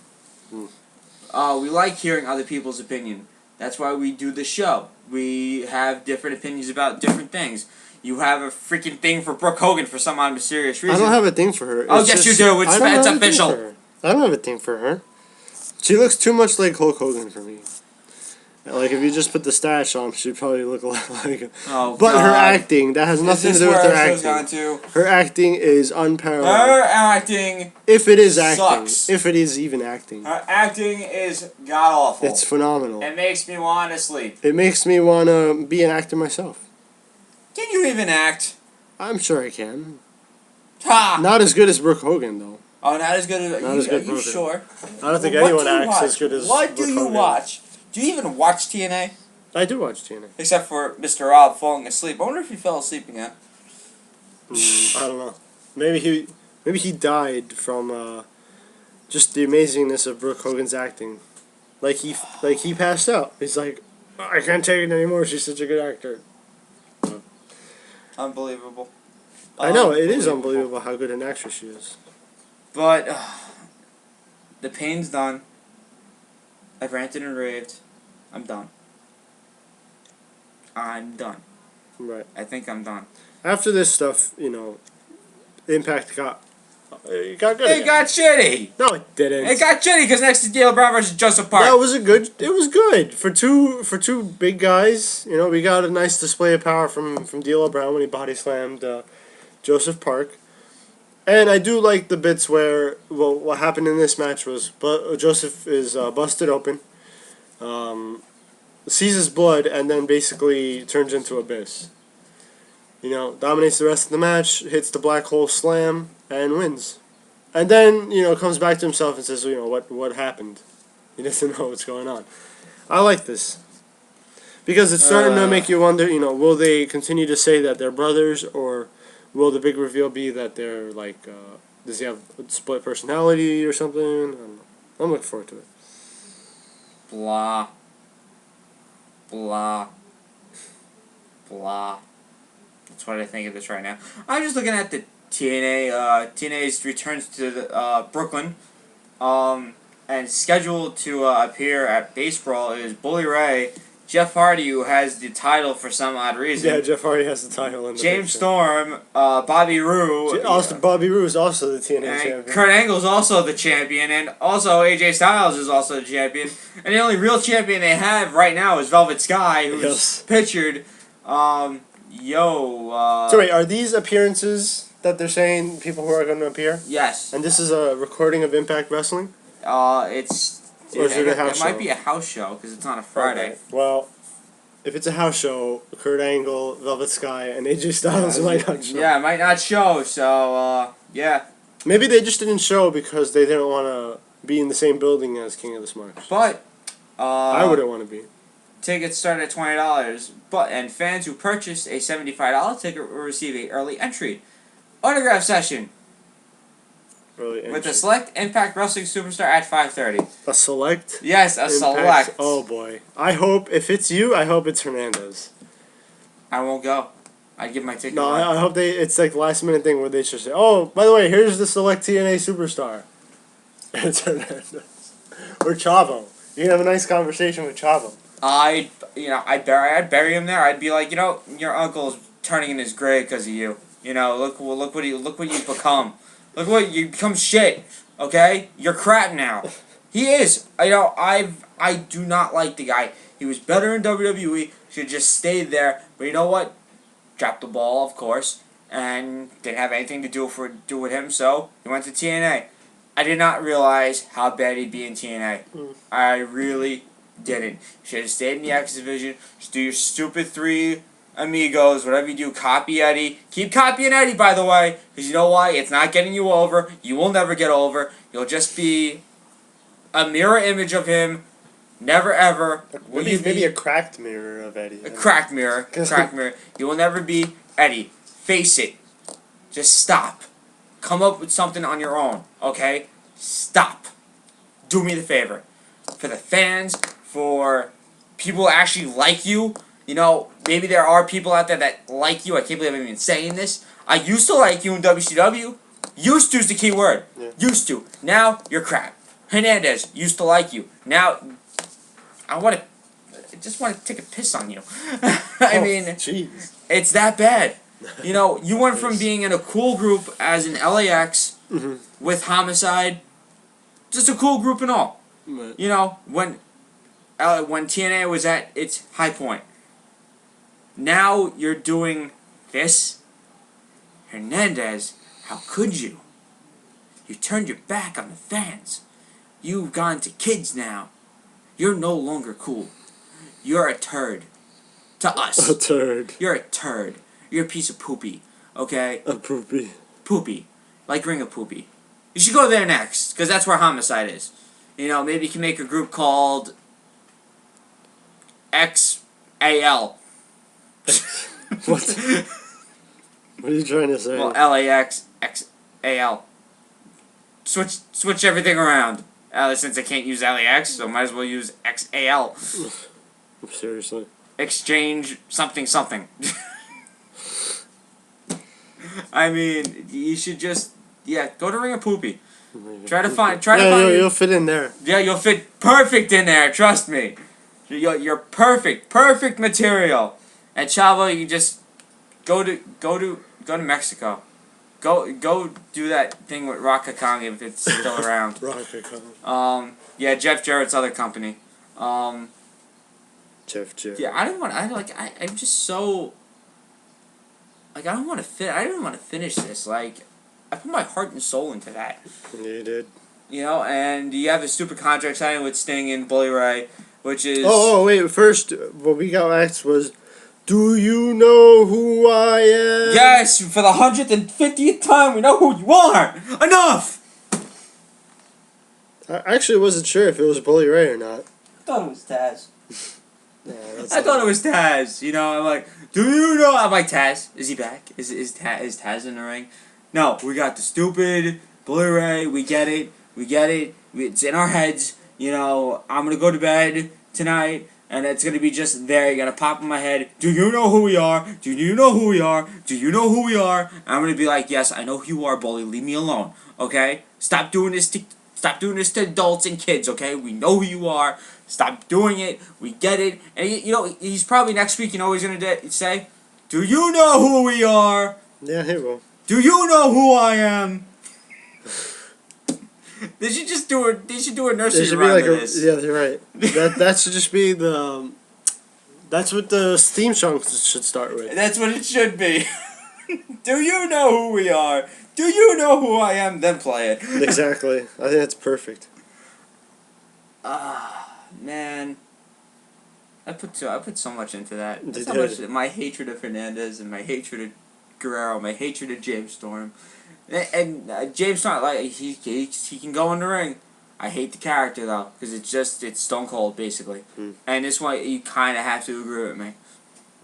We like hearing other people's opinion. That's why we do the show. We have different opinions about different things. You have a freaking thing for Brooke Hogan for some odd mysterious reason. I don't have a thing for her. Oh, yes, you do. It's official. I don't have a thing for her. She looks too much like Hulk Hogan for me. Like, if you just put the stash on, she'd probably look a lot like him. Oh, but God. her acting, that has nothing to do with her acting. Her acting is unparalleled. Her acting If it is acting. sucks. If it is even acting. Her acting is god-awful. It's phenomenal. It makes me want to sleep. It makes me want to be an actor myself. Can you even act? I'm sure I can. Ha! Not as good as Brooke Hogan, though. Oh, not as good as... Not as good Are you sure? I don't think anyone acts as good as What Brooke do you Hogan. watch? Do you even watch TNA? I do watch TNA. Except for Mr. Rob falling asleep. I wonder if he fell asleep again. I don't know. Maybe he died from just the amazingness of Brooke Hogan's acting. Like he passed out. He's like, I can't take it anymore. She's such a good actor. Unbelievable. I know, it is unbelievable how good an actress she is. But the pain's done. I've ranted and raved. I'm done. I'm done. Right. I think I'm done. After this stuff, you know, Impact got it got good. It again. got shitty. No, it didn't. It got shitty because next is D'Lo Brown versus Joseph Park. That was a good. It was good for two big guys. You know, we got a nice display of power from D'Lo Brown when he body slammed Joseph Park, and I do like the bits where what happened in this match was, but Joseph is busted open, sees his blood, and then basically turns into Abyss. You know, dominates the rest of the match, hits the black hole slam, and wins. And then, you know, comes back to himself and says, you know, what happened? He doesn't know what's going on. I like this. Because it's starting to make you wonder, you know, will they continue to say that they're brothers, or will the big reveal be that they're, like, does he have a split personality or something? I don't know. I'm looking forward to it. Blah. Blah. Blah. That's what I think of this right now. I'm just looking at the TNA's returns to Brooklyn, and scheduled to appear at Base Brawl is Bully Ray, Jeff Hardy, who has the title for some odd reason. Yeah, Jeff Hardy has the title. In the James picture. Storm, Bobby Roode. Bobby Roode is also the TNA champion. Kurt Angle is also the champion, and also AJ Styles is also the champion. And the only real champion they have right now is Velvet Sky, who's pictured. So wait, are these appearances that they're saying people who are going to appear? Yes. And this is a recording of Impact Wrestling? It might be a house show because it's on a Friday. Okay. Well, if it's a house show, Kurt Angle, Velvet Sky, and AJ Styles might not show. Yeah, it might not show. So yeah. Maybe they just didn't show because they didn't want to be in the same building as King of the Smarts. But I wouldn't want to be. Tickets start at $20, and fans who purchase a $75 ticket will receive a early entry autograph session with a select Impact Wrestling superstar at 5:30. A select? Yes, a select. Oh boy! I hope if it's you, I hope it's Hernandez. I won't go. I give my ticket. No, I hope it's like the last minute thing where they just say, "Oh, by the way, here's the select TNA superstar." It's Hernandez or Chavo. You can have a nice conversation with Chavo. I'd bury him there. I'd be like, your uncle's turning in his grave because of you. Look what you've become. Look what you become shit. Okay, you're crap now. He is. I do not like the guy. He was better in WWE. Should just stayed there. But you know what? Dropped the ball, of course, and didn't have anything to do with him. So he went to TNA. I did not realize how bad he'd be in TNA. I really didn't. Should have stayed in the X division. Just do your stupid 3 amigos, whatever you do. Copy Eddie. Keep copying Eddie, by the way, because you know why? It's not getting you over. You will never get over. You'll just be a mirror image of him. Never ever. Maybe a cracked mirror of Eddie. A cracked mirror. Cracked mirror. You will never be Eddie. Face it. Just stop. Come up with something on your own, okay? Stop. Do me the favor. For the fans, for people who actually like you, maybe there are people out there that like you. I can't believe I'm even saying this. I used to like you in WCW. Used to is the key word. Yeah. Used to. Now, you're crap. Hernandez used to like you. Now, I just want to take a piss on you. I mean, jeez. It's that bad. You went from being in a cool group as an LAX with Homicide, just a cool group and all. Right. When TNA was at its high point. Now you're doing this. Hernandez, how could you? You turned your back on the fans. You've gone to kids now. You're no longer cool. You're a turd. To us. A turd. You're a turd. You're a piece of poopy. Okay? A poopy. Poopy. Like Ring of Poopy. You should go there next, because that's where Homicide is. Maybe you can make a group called XAL. What? What are you trying to say? Well, LAX, XAL. Switch everything around. Since I can't use LAX, so might as well use XAL. Seriously. Exchange something. I mean, you should just, go to Ring of Poopy. Try to find. You'll fit in there. Yeah, you'll fit perfect in there. Trust me. You're perfect. Perfect material. And Chavo, you just go to Mexico. Go do that thing with Rakakong if it's still around. Rakakong. Yeah, Jeff Jarrett's other company. Jeff Jarrett. Yeah, I'm just so. Like, I don't want to I don't want to finish this. Like, I put my heart and soul into that. You did. You know, and you have a stupid contract signing with Sting and Bully Ray, which is. Oh, wait. First, what we got asked was, do you know who I am? Yes, for the 150th time, we know who you are. Enough. I actually wasn't sure if it was Bully Ray or not. I thought it was Taz. Yeah, I thought it was Taz. You know, I'm like, do you know? I'm like, Taz, is he back? Is Taz in the ring? No, we got the stupid Bully Ray. We get it. It's in our heads. You know, I'm gonna go to bed tonight, and it's gonna be just there. You're gonna pop in my head. Do you know who we are? Do you know who we are? Do you know who we are? And I'm gonna be like, yes, I know who you are, Bully. Leave me alone, okay? Stop doing this to adults and kids, okay? We know who you are. Stop doing it. We get it. And, you know, he's probably next week, you know what he's going to say? Do you know who we are? Yeah, he will. Do you know who I am? They should just do a nursery rhyme of this. Yeah, you're right. That should just be the... that's what the theme song should start with. That's what it should be. Do you know who we are? Do you know who I am? Then play it. Exactly. I think that's perfect. Man, I put so much into that. My hatred of Hernandez and my hatred of Guerrero, my hatred of James Storm, and James Storm, like he can go in the ring. I hate the character though, because it's Stone Cold basically, and this why you kind of have to agree with me.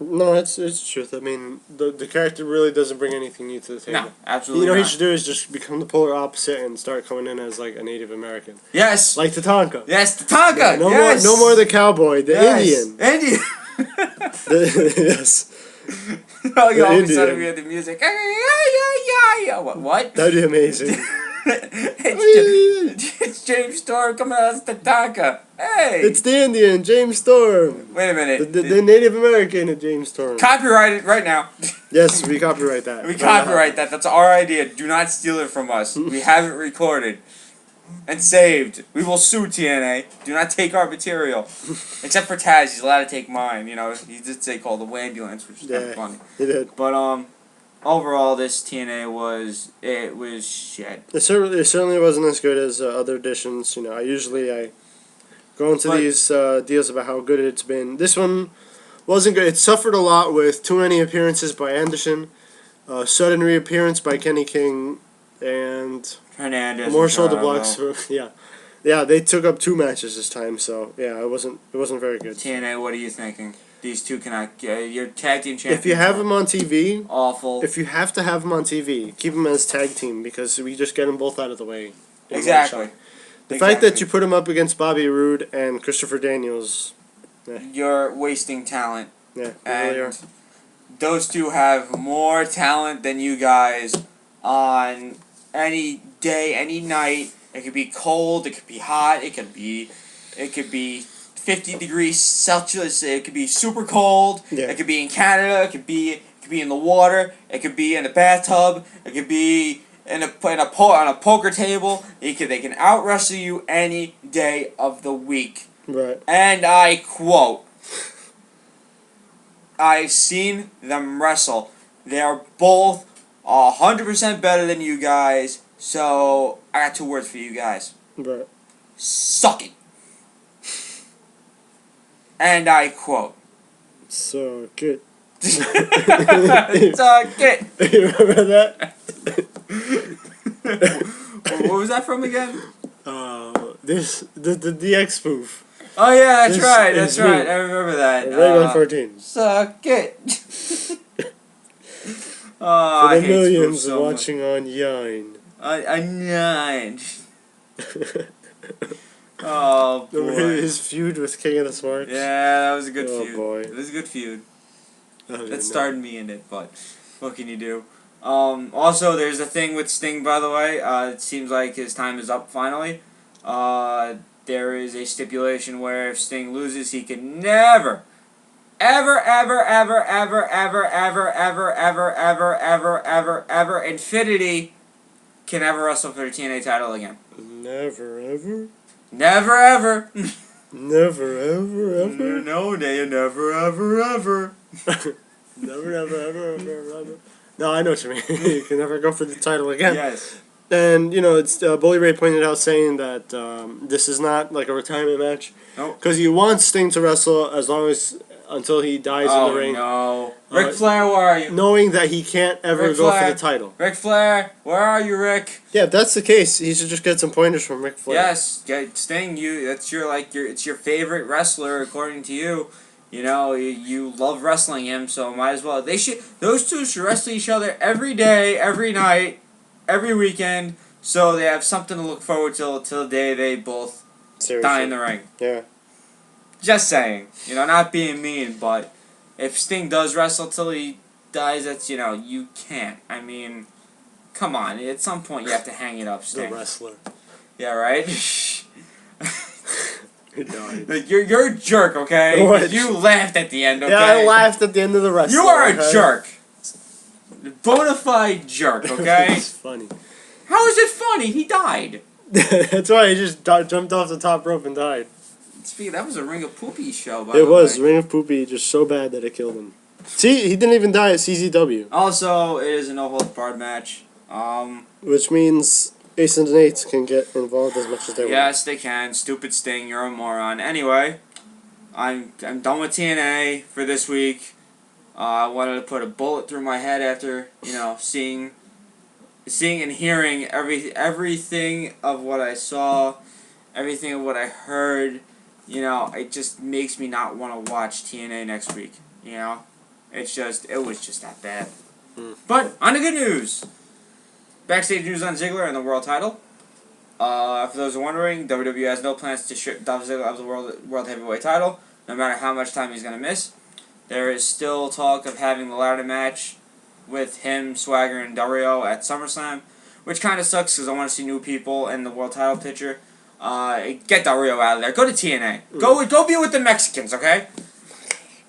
No, it's the truth. I mean, the character really doesn't bring anything new to the table. No, absolutely. You know, not. he should do is just become the polar opposite and start coming in as like a Native American. Yes. Like Tatanka. Yes, Tatanka. Yeah, no more the cowboy, the Indian. Indian. Yes. Oh, you all of a sudden we had the music. What? That'd be amazing. It's James Storm coming out as Tatanka. Hey! It's the Indian, James Storm. Wait a minute. The Native American of James Storm. Copyrighted right now. Yes, we copyright that. We copyright that. That's our idea. Do not steal it from us. We have it recorded and saved. We will sue TNA. Do not take our material. Except for Taz. He's allowed to take mine. You know, he did say call the ambulance, which is kind of funny. He did. But, overall, this TNA was shit. It certainly wasn't as good as other editions. You know, I go into these deals about how good it's been. This one wasn't good. It suffered a lot with too many appearances by Anderson, sudden reappearance by Kenny King, and Hernandez. more shoulder blocks. Yeah, they took up 2 matches this time. So yeah, it wasn't very good. TNA, what are you thinking? These two cannot. Your tag team champions. If you have them on TV, awful. If you have to have them on TV, keep them as tag team because we just get them both out of the way. Exactly. The fact that you put him up against Bobby Roode and Christopher Daniels, you're wasting talent. Yeah, and really are. Those two have more talent than you guys on any day, any night. It could be cold. It could be hot. It could be 50 degrees Celsius. It could be super cold. Yeah. It could be in Canada. It could be in the water. It could be in a bathtub. It could be on a poker table. They can out wrestle you any day of the week. Right. And I quote, I've seen them wrestle. They're both 100% better than you guys. So I got 2 words for you guys. Right. Suck it. And I quote. Suck it. Suck it. You remember that? What was that from again? The DX spoof. Oh yeah, that's right. I remember that. Right on 14. Suck it. For I the hate millions so watching on Yine. Nine. Oh boy. His feud with King of the Smarts. Yeah, that was a good feud. Oh boy. It was a good feud. That That started me in it, but what can you do? Also, there's a thing with Sting, by the way. It seems like his time is up finally. There is a stipulation where if Sting loses, he can never, ever, ever, ever, ever, ever, ever, ever, ever, ever, ever, ever, ever, infinity, can ever wrestle for the TNA title again. Never ever. Never ever. Never ever ever. No, they never ever ever. Never ever ever ever ever. No, I know what you mean. You can never go for the title again. Yes. And it's Bully Ray pointed out saying that this is not like a retirement match. Nope. Because he wants Sting to wrestle as long as until he dies in the ring. Oh no, Ric Flair, where are you? Knowing that he can't ever Ric go Flair. for the title. Ric Flair, where are you, Rick? Yeah, if that's the case, he should just get some pointers from Ric Flair. Yes, Sting. It's your favorite wrestler according to you. You love wrestling him, so might as well. Those two should wrestle each other every day, every night, every weekend, so they have something to look forward to till the day they both die in the ring. Yeah. Just saying, not being mean, but if Sting does wrestle till he dies, that's you can't. I mean, come on. At some point, you have to hang it up, Sting. The wrestler. Yeah, right. Died. You're a jerk, okay? What? You laughed at the end, okay? Yeah, I laughed at the end of the wrestler. You are a okay? jerk. Bona fide jerk, okay? It's funny. How is it funny? He died. That's why he just jumped off the top rope and died. Speaking, that was a Ring of Poopy show, by the way. It was. Ring of Poopy just so bad that it killed him. See, he didn't even die at CZW. Also, it is a no-holds-barred match. Which means Ace and Nate can get involved as much as they want. Yes, they can. Stupid Sting, you're a moron. Anyway, I'm done with TNA for this week. I wanted to put a bullet through my head after seeing and hearing everything of what I saw, everything of what I heard. It just makes me not want to watch TNA next week. It was just that bad. But on the good news. Backstage news on Ziggler and the world title. For those who are wondering, WWE has no plans to strip Dolph Ziggler of the world heavyweight title, no matter how much time he's going to miss. There is still talk of having the ladder match with him, Swagger, and Del Rio at SummerSlam, which kind of sucks because I want to see new people in the world title picture. Get Del Rio out of there. Go to TNA. Go be with the Mexicans, okay?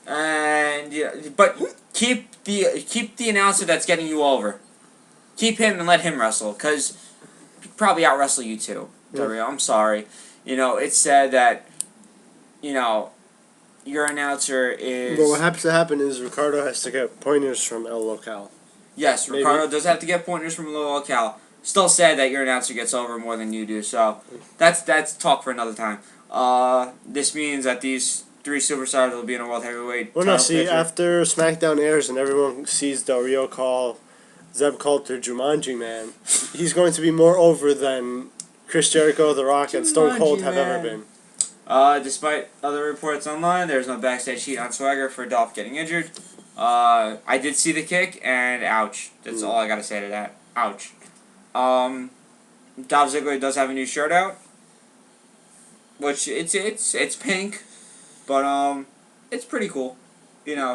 And but keep the announcer that's getting you over. Keep him and let him wrestle, because he'll probably out-wrestle you too, Del Rio. I'm sorry. It's said that, your announcer is... But what happens to happen is Ricardo has to get pointers from El Local. Yes, Maybe. Ricardo does have to get pointers from El Local. Still sad that your announcer gets over more than you do, so that's talk for another time. This means that these three superstars will be in a world heavyweight Well, no, title see, picture. after SmackDown airs and everyone sees Del Rio call Zeb Coulter Jumanji Man, he's going to be more over than Chris Jericho, The Rock, and Stone Cold have ever been. Despite other reports online, there's no backstage heat on Swagger for Dolph getting injured. I did see the kick, and ouch. That's all I gotta say to that. Ouch. Dolph Ziggler does have a new shirt out, which it's pink, but it's pretty cool.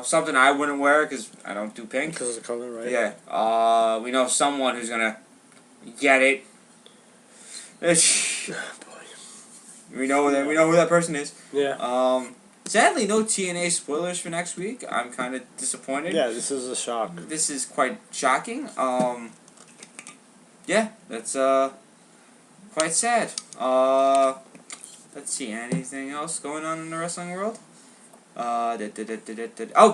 Something I wouldn't wear because I don't do pink. Because of the color, right? Yeah. We know someone who's gonna get it. We know who that person is. Yeah. Sadly, no TNA spoilers for next week. I'm kind of disappointed. Yeah, this is a shock. This is quite shocking. Yeah, that's quite sad. Let's see, anything else going on in the wrestling world? Oh,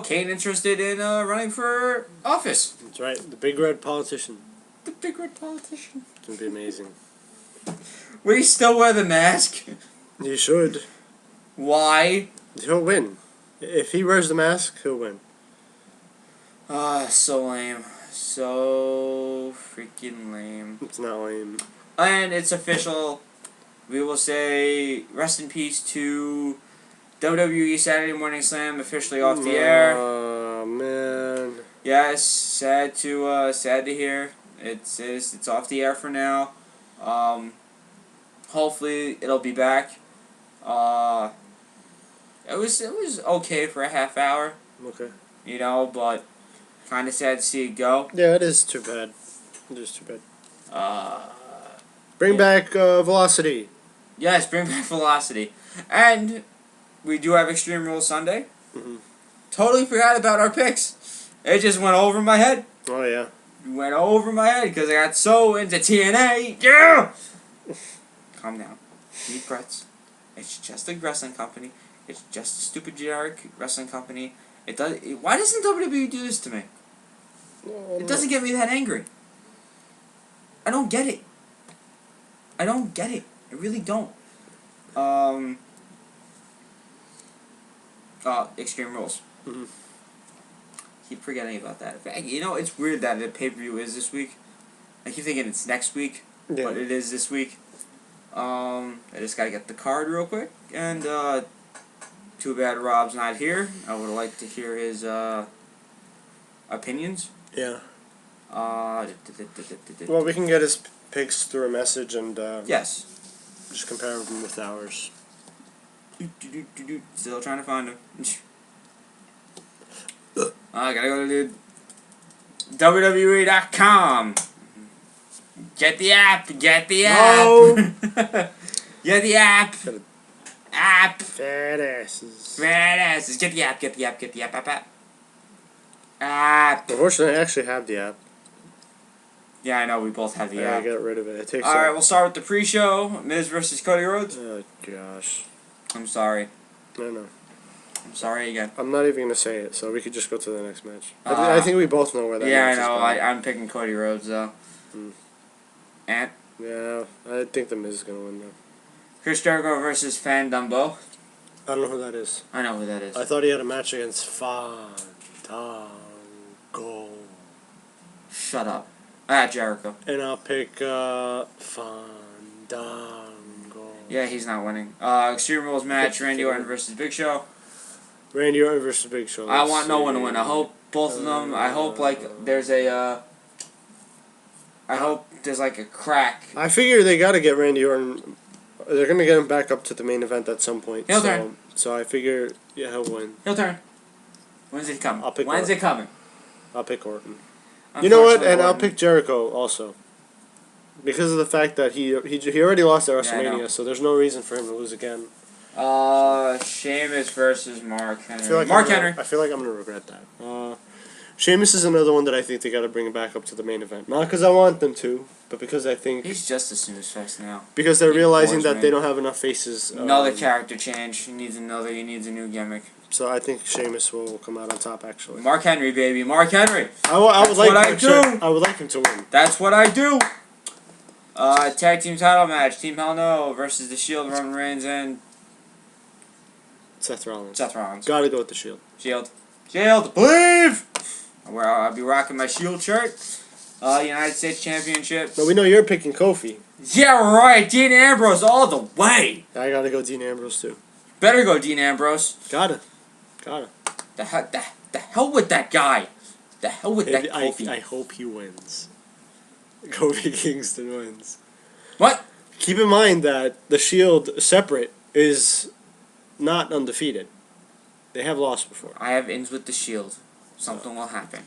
Kane interested in running for office. That's right, the big red politician. The big red politician. It's going to be amazing. Will he still wear the mask? He should. Why? He'll win. If he wears the mask, he'll win. So lame. So freaking lame. It's not lame. And it's official. We will say rest in peace to WWE Saturday Morning Slam, officially off the air. Oh man. Yes, sad to hear. It's off the air for now. Hopefully it'll be back. It was okay for a half hour. Okay. But Kind of sad to see it go. Yeah, it is too bad. It is too bad. Bring Yeah. back Velocity. Yes, bring back Velocity. And we do have Extreme Rules Sunday. Mm-hmm. Totally forgot about our picks. It just went over my head. Oh, yeah. Went over my head because I got so into TNA. Yeah! Calm down. Deep breaths. It's just a wrestling company. It's just a stupid generic wrestling company. Why doesn't WWE do this to me? It doesn't get me that angry. I don't get it. I don't get it. I really don't. Extreme Rules. Mm-hmm. Keep forgetting about that. You know, it's weird that the pay-per-view is this week. I keep thinking it's next week, Yeah. but it is this week. I just gotta get the card real quick. And, too bad Rob's not here. I would like to hear his, opinions. Yeah. Well, we can get his picks through a message and Yes. just compare them with ours. Still trying to find him. I gotta go to WWE.com. Get the app. Get the app. No. Get the app. App. Fat asses. Fat asses. Get the app. Get the app. Get the app. App. App. Unfortunately, I actually have the app. Yeah, I know. We both have the I app. got rid of it. It takes. Alright, we'll start with the pre-show. Miz versus Cody Rhodes. Oh gosh. I'm sorry. No. I'm sorry again. I'm not even gonna say it, so we could just go to the next match. I think we both know where that. Yeah, I match know. Is going. I'm picking Cody Rhodes though. And Yeah, I think the Miz is gonna win though. Chris Jericho versus Fan Dumbo. I don't know who that is. I know who that is. I thought he had a match against Fandango. Shut up. Jericho. And I'll pick Fandango. Yeah, he's not winning. Extreme Rules match: Randy Orton versus Big Show. Randy Orton versus Big Show. I want no one to win. I hope both of them. I hope there's a. I hope there's like a crack. I figure they gotta get Randy Orton. They're gonna get him back up to the main event at some point. He'll turn. So I figure, yeah, he'll win. He'll turn. When's it coming? I'll pick When's Orton. it coming? I'll pick Orton. You know what? And I'll Orton. pick Jericho also. Because of the fact that he already lost at Yeah, I know. WrestleMania, so there's no reason for him to lose again. Sheamus versus Mark Henry. I feel like Henry. I feel like I'm gonna regret that. Sheamus is another one that I think they gotta bring back up to the main event. Not because I want them to, but because I think He's just a snooze fest now. because they're He realizing bores that me. they don't have enough faces. Another character change. He needs a new gimmick. So I think Sheamus will come out on top. Actually, Mark Henry, baby. Mark Henry. I would That's like. what I do. I would like him to win. That's what I do. Tag team title match: Team Hell No versus the Shield, Roman Reigns and Seth Rollins. Seth Rollins. Gotta go with the Shield. Shield, believe. I'll be rocking my Shield shirt. United States Championship. But we know you're picking Kofi. Yeah, right. Dean Ambrose all the way. I gotta go Dean Ambrose too. Better go Dean Ambrose. Gotta. The hell with that guy. The hell with that I Kofi. hope he wins. Kofi Kingston wins. What? Keep in mind that the Shield separate is not undefeated. They have lost before. I have ins with the Shield. Something will happen.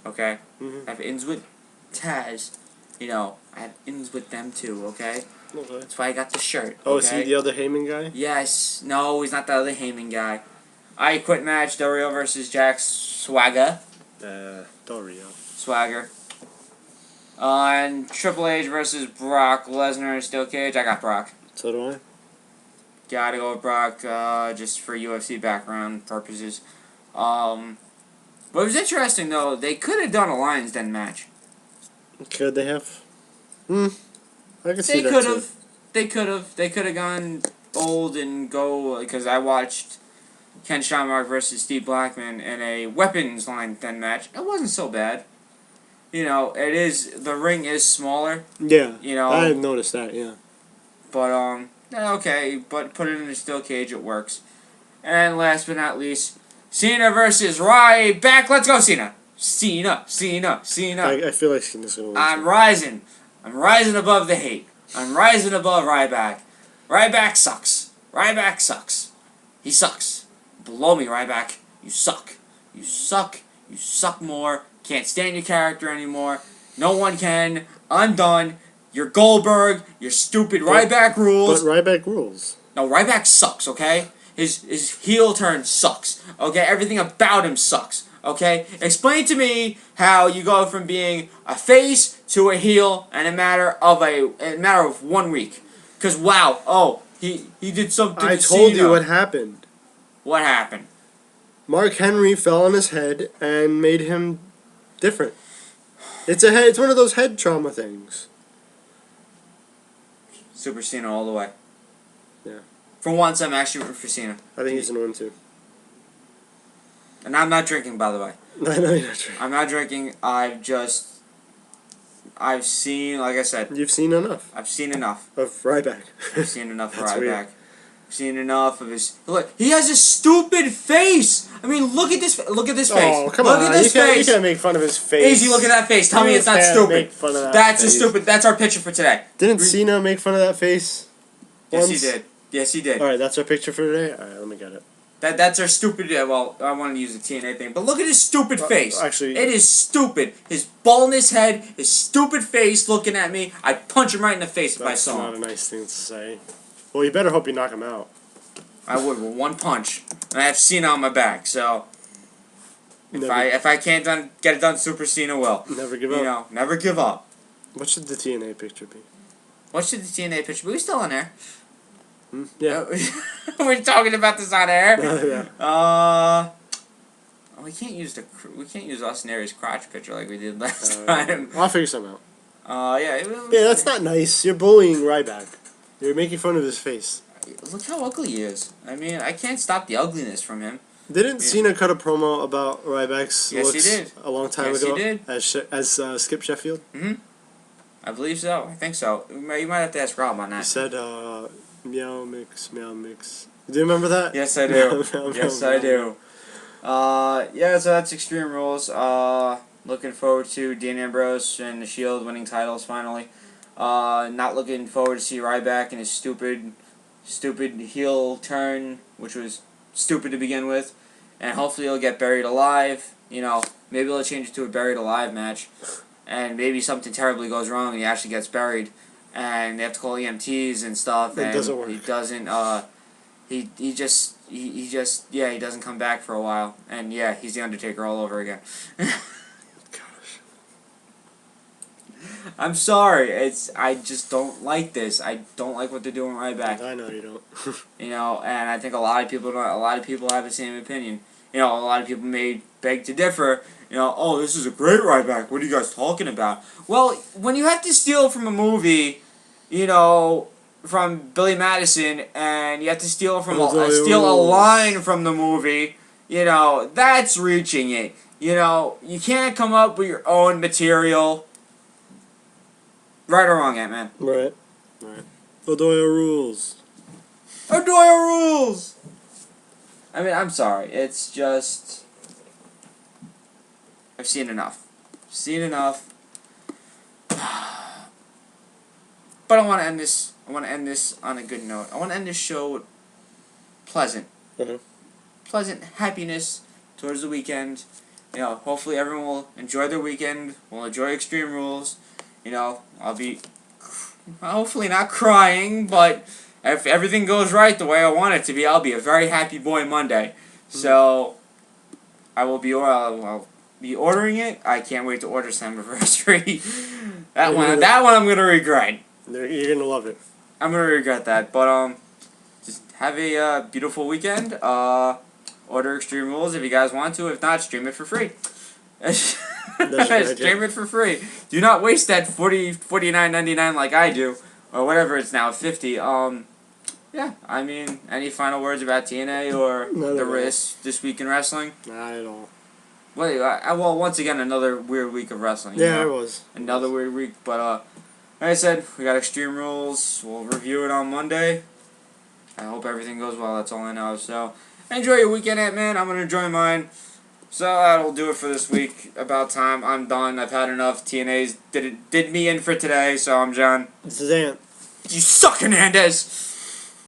Okay? Mhm. I have ins with Taz. You know, I have ins with them too, okay? Okay. That's why I got the shirt. Oh, okay? is he the other Heyman guy? Yes. No, he's not the other Heyman guy. I quit match, Del Rio versus Jack Swagger. Del Rio. Swagger. And Triple H versus Brock Lesnar in Steel Cage. I got Brock. So do I. Gotta go with Brock, just for UFC background purposes. But it was interesting though. They could have done a Lions Den match. Could they have? I can see They that could too. have. They could have. They could have gone old and go because I watched Ken Shamrock versus Steve Blackman in a weapons line Den match. It wasn't so bad. You know, it is the ring is smaller. Yeah. You know, I noticed that. Yeah. but okay, but put it in a steel cage, it works. And last but not least, Cena versus Ryback. Let's go, Cena. Cena. I feel like Cena's gonna win. I'm rising. I'm rising above the hate. I'm rising above Ryback. Ryback sucks. Ryback sucks. He sucks. Blow me, Ryback. You suck. You suck. You suck more Can't stand your character anymore. No one can. I'm done. You're Goldberg. You're stupid. Ryback rules. But Ryback rules. No, Ryback sucks, okay? His heel turn sucks, okay? Everything about him sucks, okay? Explain to me how you go from being a face to a heel in a matter of 1 week. Because, wow, he did something I to told Cena. you what happened. What happened? Mark Henry fell on his head and made him different. It's one of those head trauma things. Super Cena all the way. Yeah. For once, I'm actually rooting for Cena. I think he's an one too. And I'm not drinking, by the way. I know you're not true. I'm not drinking. I've seen, like I said, You've seen enough I've seen enough. of Ryback. I've seen enough of That's Ryback. weird. I've seen enough of his. Look, he has a stupid face. I mean, look at this. Look at this face. Oh, come look on. at this You face. can't make fun of his face. Easy, look at that face. Tell me You it's not can't stupid. make fun of that That's face. a stupid. That's our picture for today. Didn't Cena make fun of that face? Yes, once? he did. Yes, he did. Alright, that's our picture for today? Alright, let me get it. That's our stupid. Well, I wanted to use the TNA thing, but look at his stupid face. Actually, It is stupid. His baldness head, his stupid face looking at me. I'd punch him right in the face if I that's saw not him. a nice thing to say. Well, you better hope you knock him out. I would with one punch, and I have Cena on my back. So if Never- I can't get it done, Super Cena will. Never give up. You know, never give up. What should the TNA picture be? What should the TNA picture be? We still on there. Yeah. We're talking about this on air. Yeah. We can't use us and Aries' crotch picture like we did last time. I'll figure something out. Yeah. Yeah, that's not nice. You're bullying Ryback. You're making fun of his face. Look how ugly he is. I mean, I can't stop the ugliness from him. Didn't Cena cut a promo about Ryback's Yes, he looks did. a long time Yes, ago? he did. As Skip Sheffield? I believe so. I think so. You might have to ask Rob on He that. said, meow mix, meow mix. Do you remember that? Yes, I do. Yes, I do. Yeah, so that's Extreme Rules. Looking forward to Dean Ambrose and the Shield winning titles finally. Not looking forward to see Ryback and his stupid heel turn, which was stupid to begin with. And hopefully he'll get buried alive. You know, maybe they'll change it to a buried alive match. And maybe something terribly goes wrong and he actually gets buried. And they have to call EMTs and stuff. It and doesn't work. He doesn't, he doesn't come back for a while. And yeah, he's the Undertaker all over again. Gosh. I'm sorry. I just don't like this. I don't like what they're doing right back. I know you don't. You know, and I think a lot of people have the same opinion. You know, a lot of people may beg to differ. You know, oh, this is a great Ryback. What are you guys talking about? Well, when you have to steal from a movie, you know, from Billy Madison, and you have to steal a line from the movie, you know, that's reaching it. You know, you can't come up with your own material. Right or wrong, Ant-Man? Right. Odoya rules. Odoya rules! I mean, I'm sorry. It's just... I've seen enough. But I want to end this on a good note. I want to end this show with pleasant. Pleasant happiness towards the weekend. You know, hopefully everyone will enjoy their weekend. Will enjoy Extreme Rules. You know, I'll be hopefully not crying, but if everything goes right the way I want it to be, I'll be a very happy boy Monday. So I will be I'll be ordering it. I can't wait to order Slammiversary. that one I'm gonna regret. You're gonna love it. I'm gonna regret that. But just have a beautiful weekend. Order Extreme Rules if you guys want to. If not, stream it for free. Stream it for free. Do not waste that $49.99 like I do, or whatever it's now, $50. Yeah, I mean, any final words about TNA or this week in wrestling? Not at all. Well, once again, another weird week of wrestling. Yeah, it was. Another weird week, but like I said, we got Extreme Rules. We'll review it on Monday. I hope everything goes well. That's all I know. So, enjoy your weekend, Ant-Man. I'm gonna enjoy mine. So that'll do it for this week. About time. I'm done. I've had enough. TNA's did me in for today. So I'm John. This is Ant. You suck, Hernandez.